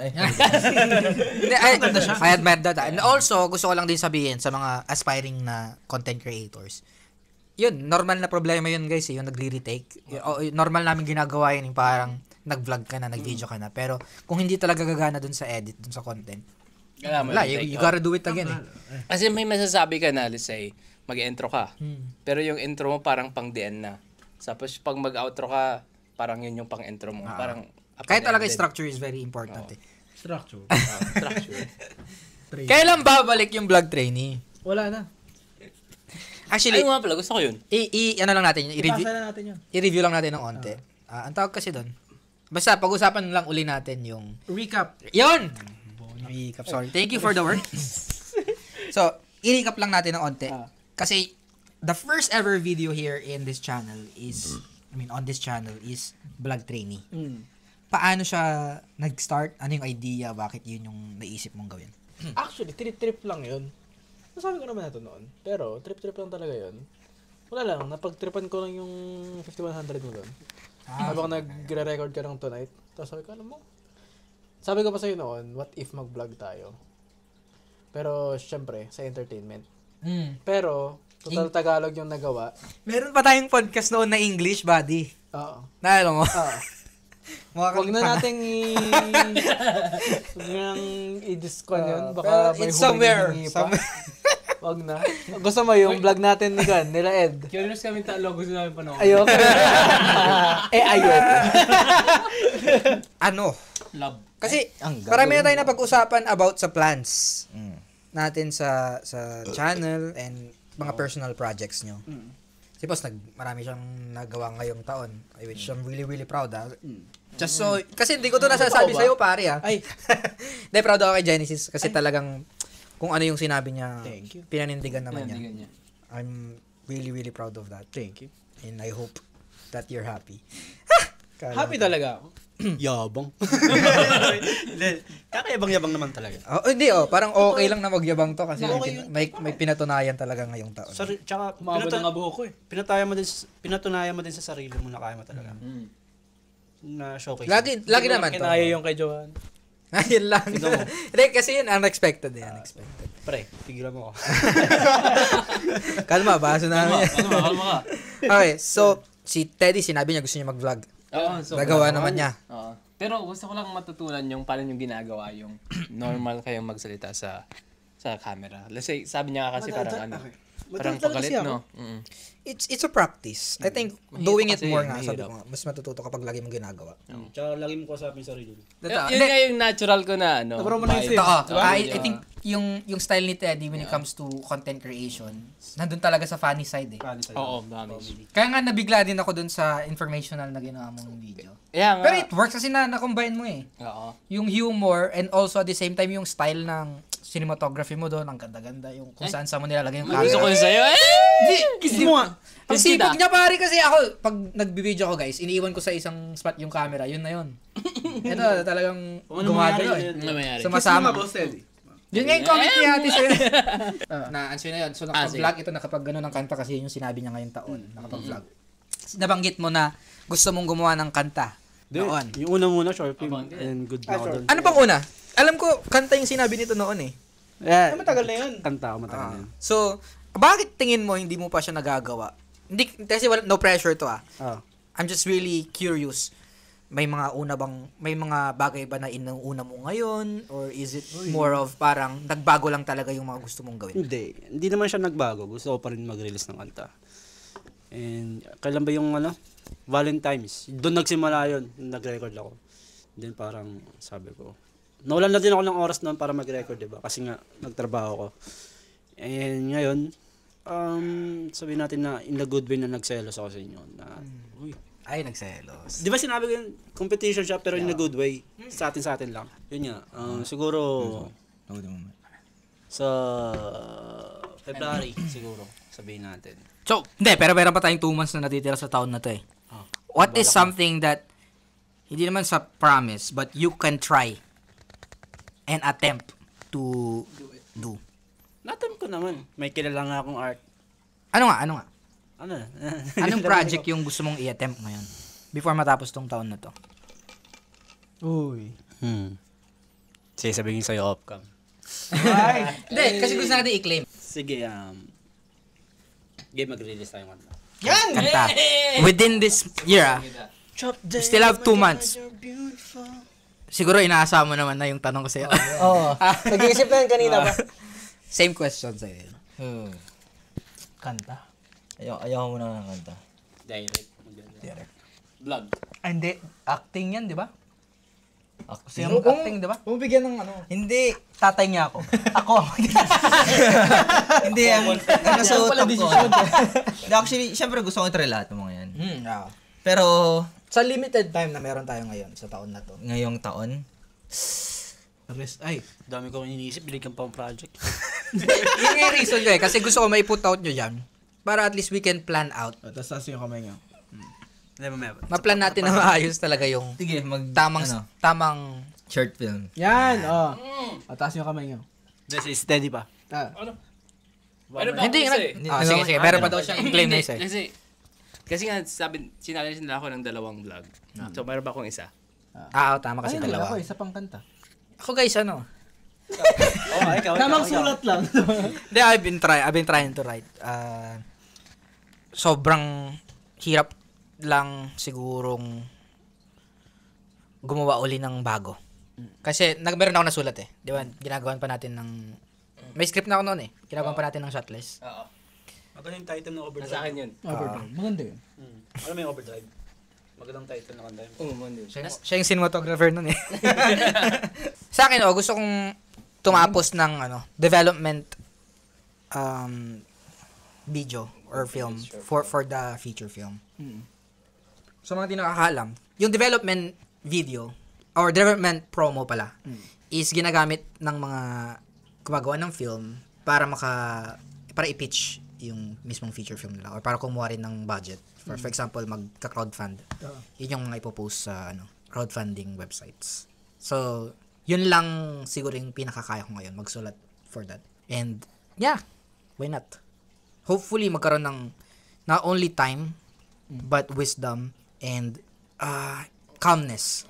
I admire that. And also, gusto ko lang din sabihin sa mga aspiring na content creators, yun, normal na problema yun guys, yung nagre-retake. Normal namin ginagawa yun, yung parang nag-vlog ka na, nag-video ka na. Pero kung hindi talaga gagana dun sa edit, dun sa content, wala, you gotta do it again eh. Kasi may masasabi ka na, let's say, mag-intro ka. Pero yung intro mo parang pang-DN na. Tapos pag mag-outro ka, parang yun yung pang-intro mo. Parang kaya talaga structure is very important eh. Structure. Structure. Kailan babalik yung vlog trainee? Wala na. Actually, Ay, nga pala, gusto ko yun. ano lang natin, Ipasa na natin yun. i-review lang natin ng onte. Ang tawag kasi doon, basta pag-usapan lang uli natin yung... Recap. Yun! Recap, sorry. Thank you for the work. So, i-recap lang natin ng onte. Kasi, the first ever video here in this channel is, on this channel is vlog trainee. Paano siya nag-start? Ano yung idea? Bakit yun yung naisip mong gawin? Actually, trip lang yun. Nasabi ko naman na ito noon. Pero, trip lang talaga yun. Wala lang, napag-tripan ko lang yung 5100 mo doon. Habang nagre-record ka ng tonight. Tapos sabi ko, alam mo, sabi ko pa sa'yo noon, what if mag-vlog tayo? Pero, syempre, sa entertainment. Pero, total Tagalog yung nagawa. Meron pa tayong podcast noon na English, buddy. Oo. Naalala mo? Oo. Huwag na nating i-discount yun. Baka may it's somewhere. Huwag na. Gusto mo yung vlog natin ni Gan, nila Ed. Curious kami talo, gusto namin panoorin. Ayoko. Ayoko. Ano? Love. Kasi, marami na tayo na pag-usapan about sa plans natin sa channel and mga personal projects nyo. Tapos, marami siyang nagawa ngayong taon, which I'm really, really proud Just so, kasi hindi ko to nasasabi sa'yo, pare Ay. Hindi, proud ako kay Genesis kasi talagang kung ano yung sinabi niya, pinanindigan naman niya. I'm really, really proud of that. Thank you. And I hope that you're happy. Happy talaga ako. Yabang. Kakayabang-yabang naman talaga. Hindi parang okay lang na magyabang to kasi may pinatunayan talaga ngayong taon. Tsaka, Umabot ang buhok ko eh. pinatunayan mo din sa sarili mo na kaya mo talaga. Na showcase. Lagi naman to. Kinaya yung kay Johan. Ayun lang. Hindi, kasi yun, unexpected unexpected. Pre, tigilan mo ako. Kalma, baso namin. Kalma ka. Okay, so, si Teddy, sinabi niya gusto niya mag-vlog. Nagawa naman niya. Pero gusto ko lang matutunan yung paano yung ginagawa yung normal kayong magsalita sa camera. Let's say, sabi niya kasi parang parang pagalit, no? It's a practice. I think doing it more nga, sabi ko nga, mas matututo kapag lagi mong ginagawa. Tsaka lagi mo kasapin sa sarili mo. Yun nga yung natural ko na, I think yung style ni Teddy when it comes to content creation, nandun talaga sa funny side eh. Oo, dami. Kaya nga nabigla din ako dun sa informational na ginawa mong video. Yeah, Pero it works kasi na-combine mo eh. Oo. Yung humor and also at the same time yung style ng cinematography mo doon, ang ganda-ganda, yung kung saan mo nilalagay yung camera. Gusto ko yun sa'yo. Kiss mo nga. Ang sipag niya pare kasi ako, pag nagbibideo ko guys, iniiwan ko sa isang spot yung camera, yun na yun. Ito, talagang gumagalaw eh. Ano mayari? Sumasama. Yun nga yung comment niya ate sa'yo. Na-answer na yun. So nakapag-vlog ito, nakapag-gano ng kanta kasi yun yung sinabi niya ngayong taon. Nakapag-vlog. Nabanggit mo na gusto mong gumawa ng kanta. Noon. Yung una muna, short film, and good na ako doon. Ano pang una? Alam ko, kanta yung sinabi nito noon eh. Yeah, Matagal na yun. kanta ako, matagal na yun. So, bakit tingin mo hindi mo pa siya nagagawa? Hindi, kasi no pressure to I'm just really curious. May mga bagay ba na inuuna mo ngayon? Or is it more of parang nagbago lang talaga yung mga gusto mong gawin? Hindi naman siya nagbago. Gusto ko pa rin mag-release ng kanta. And kailan ba yung Valentine's? Doon nagsimula yun. Nag-record ako. Then parang sabi ko, nawalan na din ako ng oras noon para mag-record, diba? Kasi nga, nagtrabaho ko. And ngayon, sabihin natin na in the good way na nagselos ako sa inyo. Na, uy. Ay, nagselos. Di ba sinabi ko yun, competition siya pero in a good way. Sa atin lang. Yun nga, siguro, sa February, siguro, sabihin natin. So, hindi, pero meron pa tayong 2 months na natitira sa taon na to eh. What is something that, hindi naman sa promise, but you can try and attempt to do? Natin ko naman. May kilala nga akong art. Ano nga? Ano? Anong project yung gusto mong i-attempt ngayon? Before matapos tong taon na to. Uy. Sige, sabihin sa'yo off-cam. Hindi, kasi gusto natin i-claim. Sige, mag-release tayo kanta. Yan! Kanta. Within this year, you still have 2 months. Siguro inaasa mo naman na yung tanong ko sa'yo. Oo. Nag-iisip na yan kanina ba? Same question sa'yo. Kanta. Ayaw mo na ng kanta. Direct. Vlog. Hindi. Acting yan, di ba? Acting? Acting, di ba? Bumibigyan ng ano. Hindi. Tatay niya ako. Ako. Hindi, ang nasuot ko. Actually, syempre gusto ko i-try lahat ng mga yan. Pero, Sa limited time na meron tayo ngayon, sa taon na to. ngayong taon, Dami ko iniisip, binigyan pa ang project. Yun nga yung reason ko eh. Kasi gusto ko mai-put out nyo dyan. Para at least we can plan out. Tapos taas yung kamay niya. Ma-plan natin na maayos talaga yung sige, tamang short film. Yan, taas yung kamay niya. This is steady pa. Meron pa Hindi, ako isa eh. sige. Meron pa daw siyang claim na isa. Kasi nga, sinali nila ako ng 2 vlog. So, meron pa akong isa. Tama kasi Ayun, dalawa. ako, isa pang kanta. Ako guys, ano? Tamang sulat lang. Hindi, I've been trying to write. Sobrang hirap lang sigurong gumawa uli ng bago. Kasi meron ako nasulat eh. Di ba? Ginagawan pa natin ng... May script na ako noon eh. Ginagawan pa natin ng shotlist. Oo. Ano yung title ng Overdrive? Nasa akin yun. Overdrive. Maganda yun. Ano may Overdrive? Magandang title na kanta yun. Oo, man yun. Siya yung cinematographer nun eh. Sa akin, gusto kong tumapos ng development video or film for the feature film. So mga di nakakaalam, yung development video or development promo pala is ginagamit ng mga gumagawa ng film para i-pitch yung mismong feature film nila or para kumuha rin ng budget. For example, magka-crowdfund. Yun yung mga ipopost sa crowdfunding websites. So, yun lang siguro yung pinakakaya ko ngayon, magsulat for that. And, yeah, why not? Hopefully, magkaroon ng not only time, but wisdom and calmness.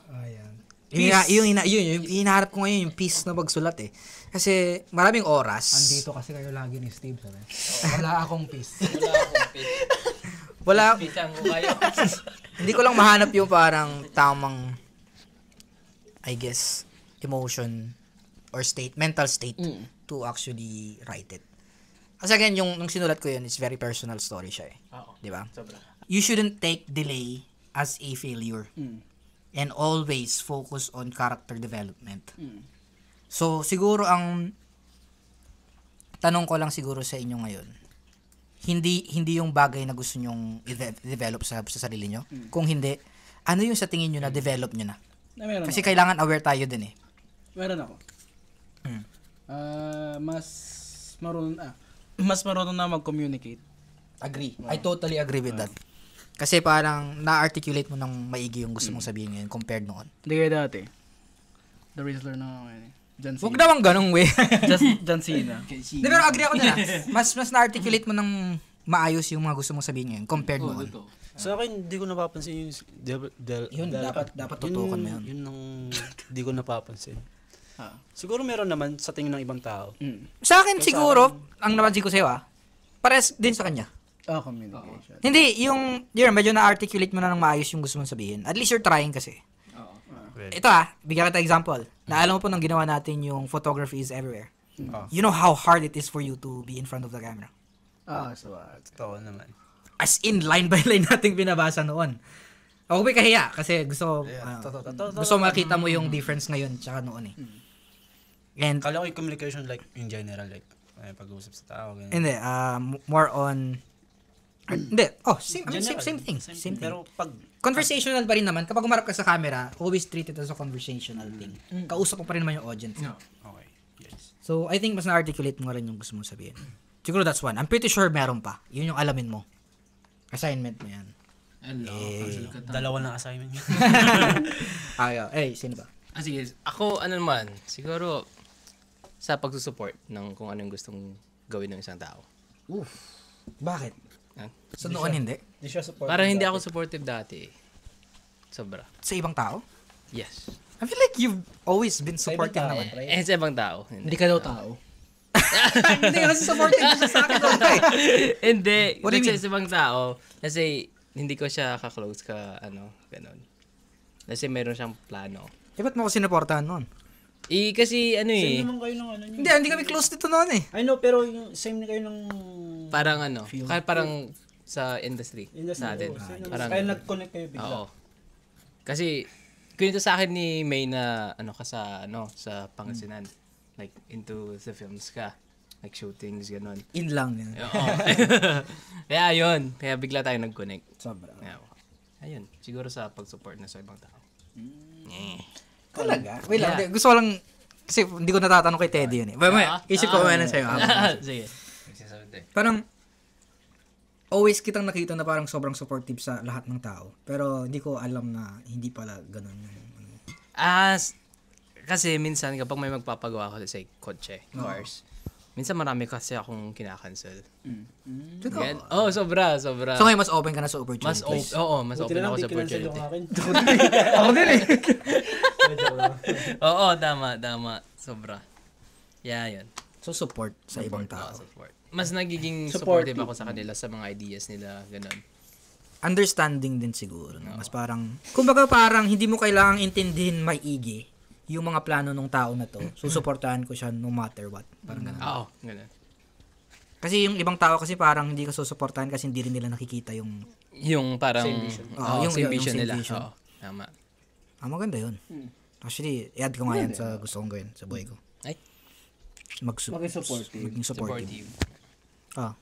Yung hinaharap ko ngayon, yung peace na magsulat eh. Kasi maraming oras. Andito kasi kayo lagi ni Steve, sabi. Wala akong peace. Wala. Hindi ko lang mahanap yung parang tamang, I guess, emotion or mental state to actually write it. Kasi again, nung sinulat ko yun, it's very personal story siya eh. Di ba? You shouldn't take delay as a failure. And always focus on character development. So, siguro ang tanong ko lang siguro sa inyo ngayon, hindi yung bagay na gusto nyong i-develop sa sarili nyo. Kung hindi, ano yung sa tingin nyo na develop nyo na? Kasi kailangan aware tayo din eh. Meron ako. Mas marunong na mag-communicate. Agree. I totally agree with that. Kasi parang na-articulate mo ng maigi yung gusto mong sabihin ngayon compared noon. Hindi kayo dati. The Rizzler na ako ngayon. Huwag naman ganong way. John Cena. Di, pero agree ako na. Mas na-articulate mo ng maayos yung mga gusto mong sabihin ngayon compared noon. Sa akin, hindi ko napapansin yung... Yun, dapat tutukan mo yun. Yun ang hindi ko napapansin. Siguro meron naman sa tingin ng ibang tao. Sa akin siguro, ang napansin ko sa'yo pares din sa kanya. Communication. Hindi, medyo na-articulate mo na ng maayos yung gusto mong sabihin. At least you're trying kasi. Ito bigyan kita example. Naalam mo po nang ginawa natin yung photography is everywhere. You know how hard it is for you to be in front of the camera. Totoo naman. As in, line by line nating binabasa noon. Ako may kahiya kasi gusto makita mo yung difference ngayon tsaka noon eh. And Kala ko yung communication like in general like pag-uusap sa tao ganyan. hindi, more on hindi. Same thing. Pero pag Conversational pa rin naman. Kapag umarap ka sa camera, always treat it as a conversational thing. Kausap mo pa rin naman yung audience. okay. Yes. So, I think mas na-articulate mo rin yung gusto mong sabihin. Siguro that's one. I'm pretty sure meron pa. Yun yung alamin mo. Assignment mo yan. Dalawa na assignment yun. Sino ba? Sige, ako naman, siguro sa pagsusupport ng kung ano yung gustong gawin ng isang tao. Bakit? Ah? So, noon hindi? Di siya support. Parang hindi ako supportive dati. Sobra. Sa ibang tao? Yes. I feel like you've always been supportive naman. Sa ibang tao. Hindi ka daw tao. Hindi ka kasi supportive siya sa akin. Hindi. What do you mean? Sa ibang tao, kasi hindi ko siya ka-close ganon. Kasi meron siyang plano. Ba't mo ko sinuportahan noon? Kasi Same naman kayo ng ano nyo. Hindi kami close dito noon eh. I know, pero yung same na kayo ng parang kahit parang sa industry sa atin. Parang, kaya nag-connect kayo bigla. oo. Kasi, kwento sa akin ni May na, sa Pangasinan. Like, into the films ka. Like, shootings, gano'n. In lang. Yan. Oo. Kaya yun. Kaya bigla tayo nag-connect. Sobra. Ayun. Siguro sa pag-support na sa ibang tao. Talaga? Wait lang. Gusto ko lang, kasi hindi ko natatanong kay Teddy yun eh. Isip ko na sa'yo. Sige. Parang, always kitang nakita na parang sobrang supportive sa lahat ng tao. Pero hindi ko alam na hindi pala ganun. Kasi minsan kapag may magpapagawa ko sa kotse, cars, minsan marami kasi akong kinakancel. Sobra. So ngayon mas open ka na sa opportunities. Mas open ako sa opportunity. Ako din eh. Oo, tama. Sobra. Yun. So support sa ibang tao. Support. Mas nagiging supportive ako sa kanila sa mga ideas nila, ganun. Understanding din siguro. No? Mas parang, kumbaga parang hindi mo kailangang intindihin maigi yung mga plano ng tao na to. Susuportahan ko siya no matter what. Parang ganun. Oo, ganun. Kasi yung ibang tao kasi parang hindi ka susuportahan kasi hindi rin nila nakikita yung parang same vision. Same vision same nila. vision. Oo, tama. Maganda yun. Actually, i-add ko nga yan sa gusto kong gawin sa buhay ko. Ay. Maging supportive. Maging supportive. Yeah.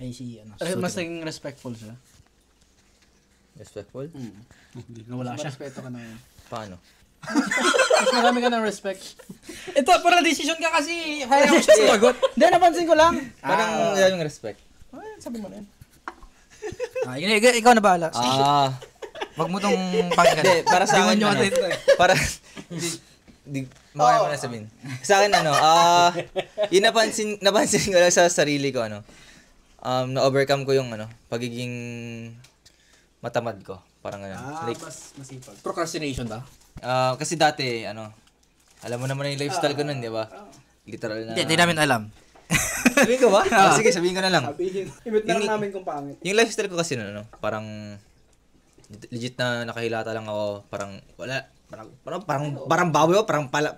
Ay, Mas naging respectful siya. Respectful? Hindi, nawala siya. Respeto ka na yun. Paano? Mas marami ka ng respect. Ito, parang decision ka kasi. Hayaan ko siya sumagot. Hindi, napansin ko lang. Parang wala yung respect. Sabi mo na yan. Ikaw na bahala. Wag mo tong pakinggan. Hindi, para sa akin, Diwan nyo natin. para, makaya mo na sabihin. Sa akin, yung napansin ko lang sa sarili ko, na-overcome ko yung, pagiging matamad ko. Parang like, Mas masipag. Procrastination ba? kasi dati, alam mo naman yung lifestyle ko nun, di ba? Literal na. Hindi namin alam. Sabihin ko ba? Sige, sabihin ko na lang. Sabihin. Ibit na lang namin kung pangit. Yung lifestyle ko kasi parang legit na nakahilata lang ako, parang wala, parang baboy ako,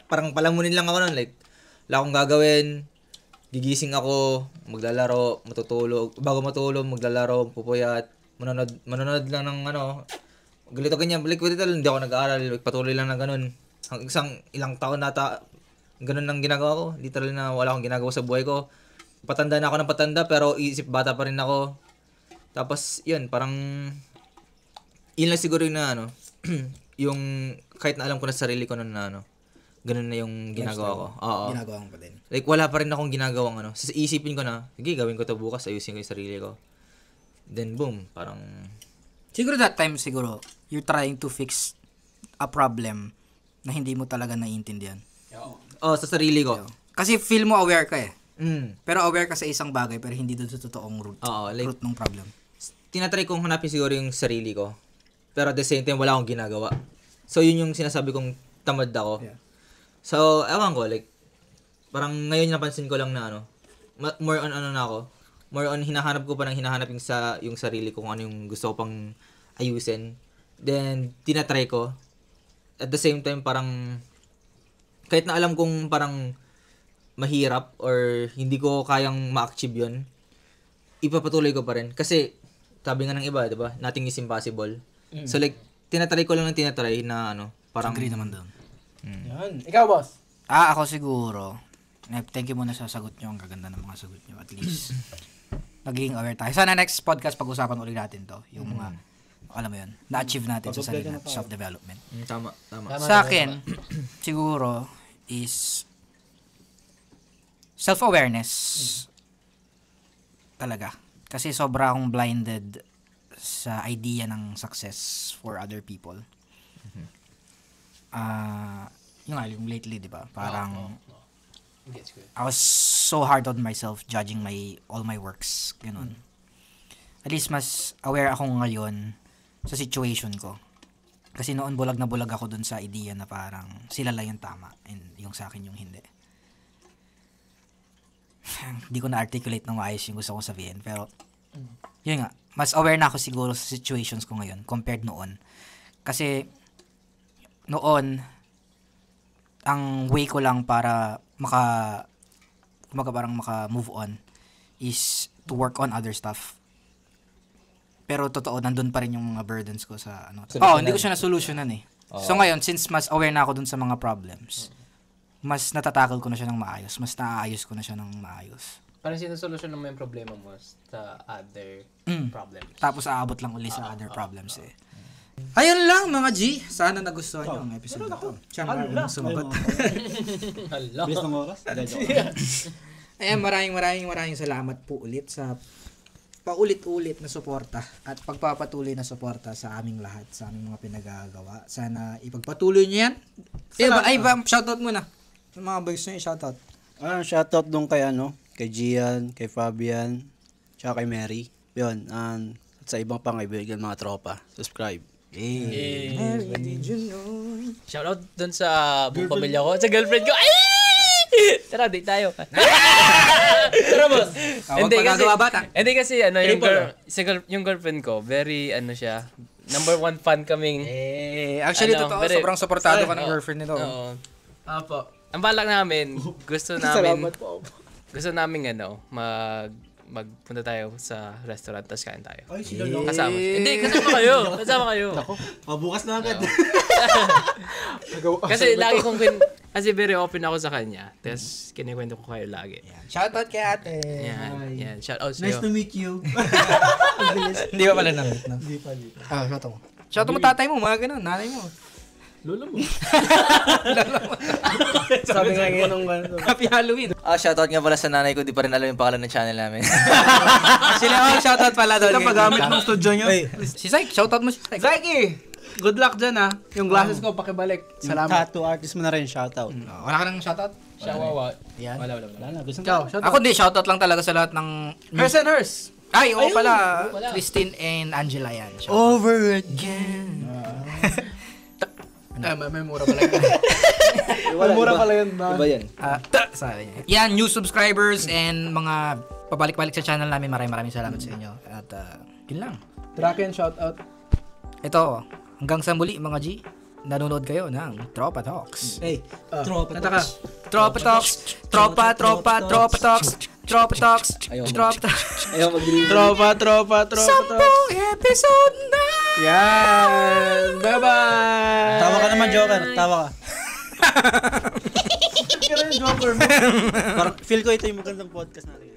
parang palamunin lang ako nun, like wala akong gagawin, gigising ako, maglalaro, matutulog, bago matulog, maglalaro, pupuyat, manonood lang ng ganito ganyan, balik ko dito, hindi ako nag-aaral, like, patuloy lang na ganun, hanggang ilang taon nata, ganun ang ginagawa ko, literal na wala akong ginagawa sa buhay ko, patanda na ako ng patanda, pero isip bata pa rin ako, tapos yun, parang yun lang siguro yung yung kahit na alam ko na sarili ko na ganun na yung ginagawa ko. Oo. Ginagawa mo pa din. Like wala pa rin akong ginagawang isipin ko na, sige, gawin ko to bukas, ayusin ko yung sarili ko. Then boom, parang Siguro that time you're trying to fix a problem na hindi mo talaga naiintindihan. sa sarili ko. Kasi feel mo aware ka eh. Mm. Pero aware ka sa isang bagay pero hindi doon sa totoong root. Root ng problem. Tinatry kong hanapin siguro yung sarili ko. Pero at the same time, wala akong ginagawa. So, yun yung sinasabi kong tamad ako. Yeah. So, ewan ko, like, parang ngayon napansin ko lang na more on na ako. More on, hinahanap ko pa yung sarili ko kung ano yung gusto ko pang ayusin. Then, tinatry ko. At the same time, parang, kahit na alam kong parang mahirap or hindi ko kayang ma-achieve yun, ipapatuloy ko pa rin. Kasi, sabi nga ng iba, diba? Nothing is impossible. So like, tinatry ko lang ng tinatry na ano, parang... Agree naman doon. Yan. Ikaw, boss. Ako siguro. Thank you muna sa sagot nyo. Ang gaganda ng mga sagot nyo. At least, naging aware tayo. Sana next podcast pag-usapan ulit natin to. Yung mga, alam mo yun, na-achieve natin sa sarili natin, self-development. Tama. Sa akin, siguro, is self-awareness. Talaga. Kasi sobra akong blinded sa idea ng success for other people. Yung lately, di ba? Parang, I was so hard on myself judging all my works. Ganun. At least mas aware ako ngayon sa situation ko. Kasi noon bulag na bulag ako dun sa idea na parang sila lang yung tama and yung sa akin yung hindi. Hindi ko na-articulate ng maayos yung gusto kong sabihin. Pero, yun nga, mas aware na ako siguro sa situations ko ngayon compared noon. Kasi, noon, ang way ko lang para maka-move on is to work on other stuff. Pero totoo, nandun pa rin yung mga burdens ko sa ano. Hindi ko siya na-solutionan eh. So ngayon, since mas aware na ako dun sa mga problems, mas natatackle ko na siya ng maayos. Mas naaayos ko na siya ng maayos. Parang sinusolusyon mo yung problema mo sa other problems. Tapos aabot lang uli sa other problems eh. Ayun lang mga G. Sana nagustuhan nyo ang episode na to. Siyang sumagot. Bilis ng oras. Ayan, maraming salamat po ulit sa paulit-ulit na suporta at pagpapatuloy na suporta sa aming lahat, sa aming mga pinagagawa. Sana ipagpatuloy nyo yan. Shoutout muna. Sa mga boys nyo, shoutout. Shoutout dun kay Gian, kay Fabian, tsaka kay Mary. Yun, at sa ibang pang kaibigan, mga tropa. Subscribe. Mary, did you know? Shoutout dun sa buong pamilya ko, sa girlfriend ko. Ay! Tara, date tayo. Tara, boss. Hindi kasi yung girlfriend ko, very siya, number 1 fan kaming. Actually, totoo, sobrang supportado ka ng girlfriend nito. Apo. Ang balak namin, gusto namin magpunta tayo sa restaurant tapos kain tayo. Ay, sila lang. Kasama kayo. Bukas na agad. Kasi lagi kong kasi very open ako sa kanya. Tapos kinikwento ko kayo lagi. Shoutout kay ate. Yan. Shoutout sa'yo. Nice to meet you. Hindi pa pala namit, no? Hindi pa. Shoutout mo. Shoutout mo tatay mo, mga ganun, nanay mo. Lolo mo. Sabi nga ngayon nung Happy Halloween. Shoutout nga pala sa nanay ko, di pa rin alam yung pangalan ng channel namin. Sila shoutout pala doon. Ito paggamit ng studio nyo. Si Syke, shoutout mo si Syke. Syke! Good luck dyan ha. Yung glasses ko pakibalik. Salamat. Tattoo artist mo na rin, shoutout. Wala ka nang shoutout? Shawawa. Yan. Wala. Wala na, gusto Ikaw, shoutout. Ako di, shoutout lang talaga sa lahat ng... Hers and hers. Ay, oo pala. Christine and Angela yan. Over again. May mura pala yun. May mura pala yun. Iba yan. Sabi niya. Yan, new subscribers and mga pabalik-balik sa channel namin. Maraming salamat sa inyo. At yun lang. Draken, shoutout. Ito, hanggang sa muli mga G. Nanonood kayo ng Tropa Talks. Hey, tropa. Kanta ka. Tropa Talks. Tropa Talks. Tropa Talks. Tropa Talks. Ayaw mag-green. Tropa. 10 episode na! Yan! Bye-bye! Tawa ka naman, Joker. Tawa ka. Pero yung Joker mo. Parang feel ko ito yung magandang podcast natin.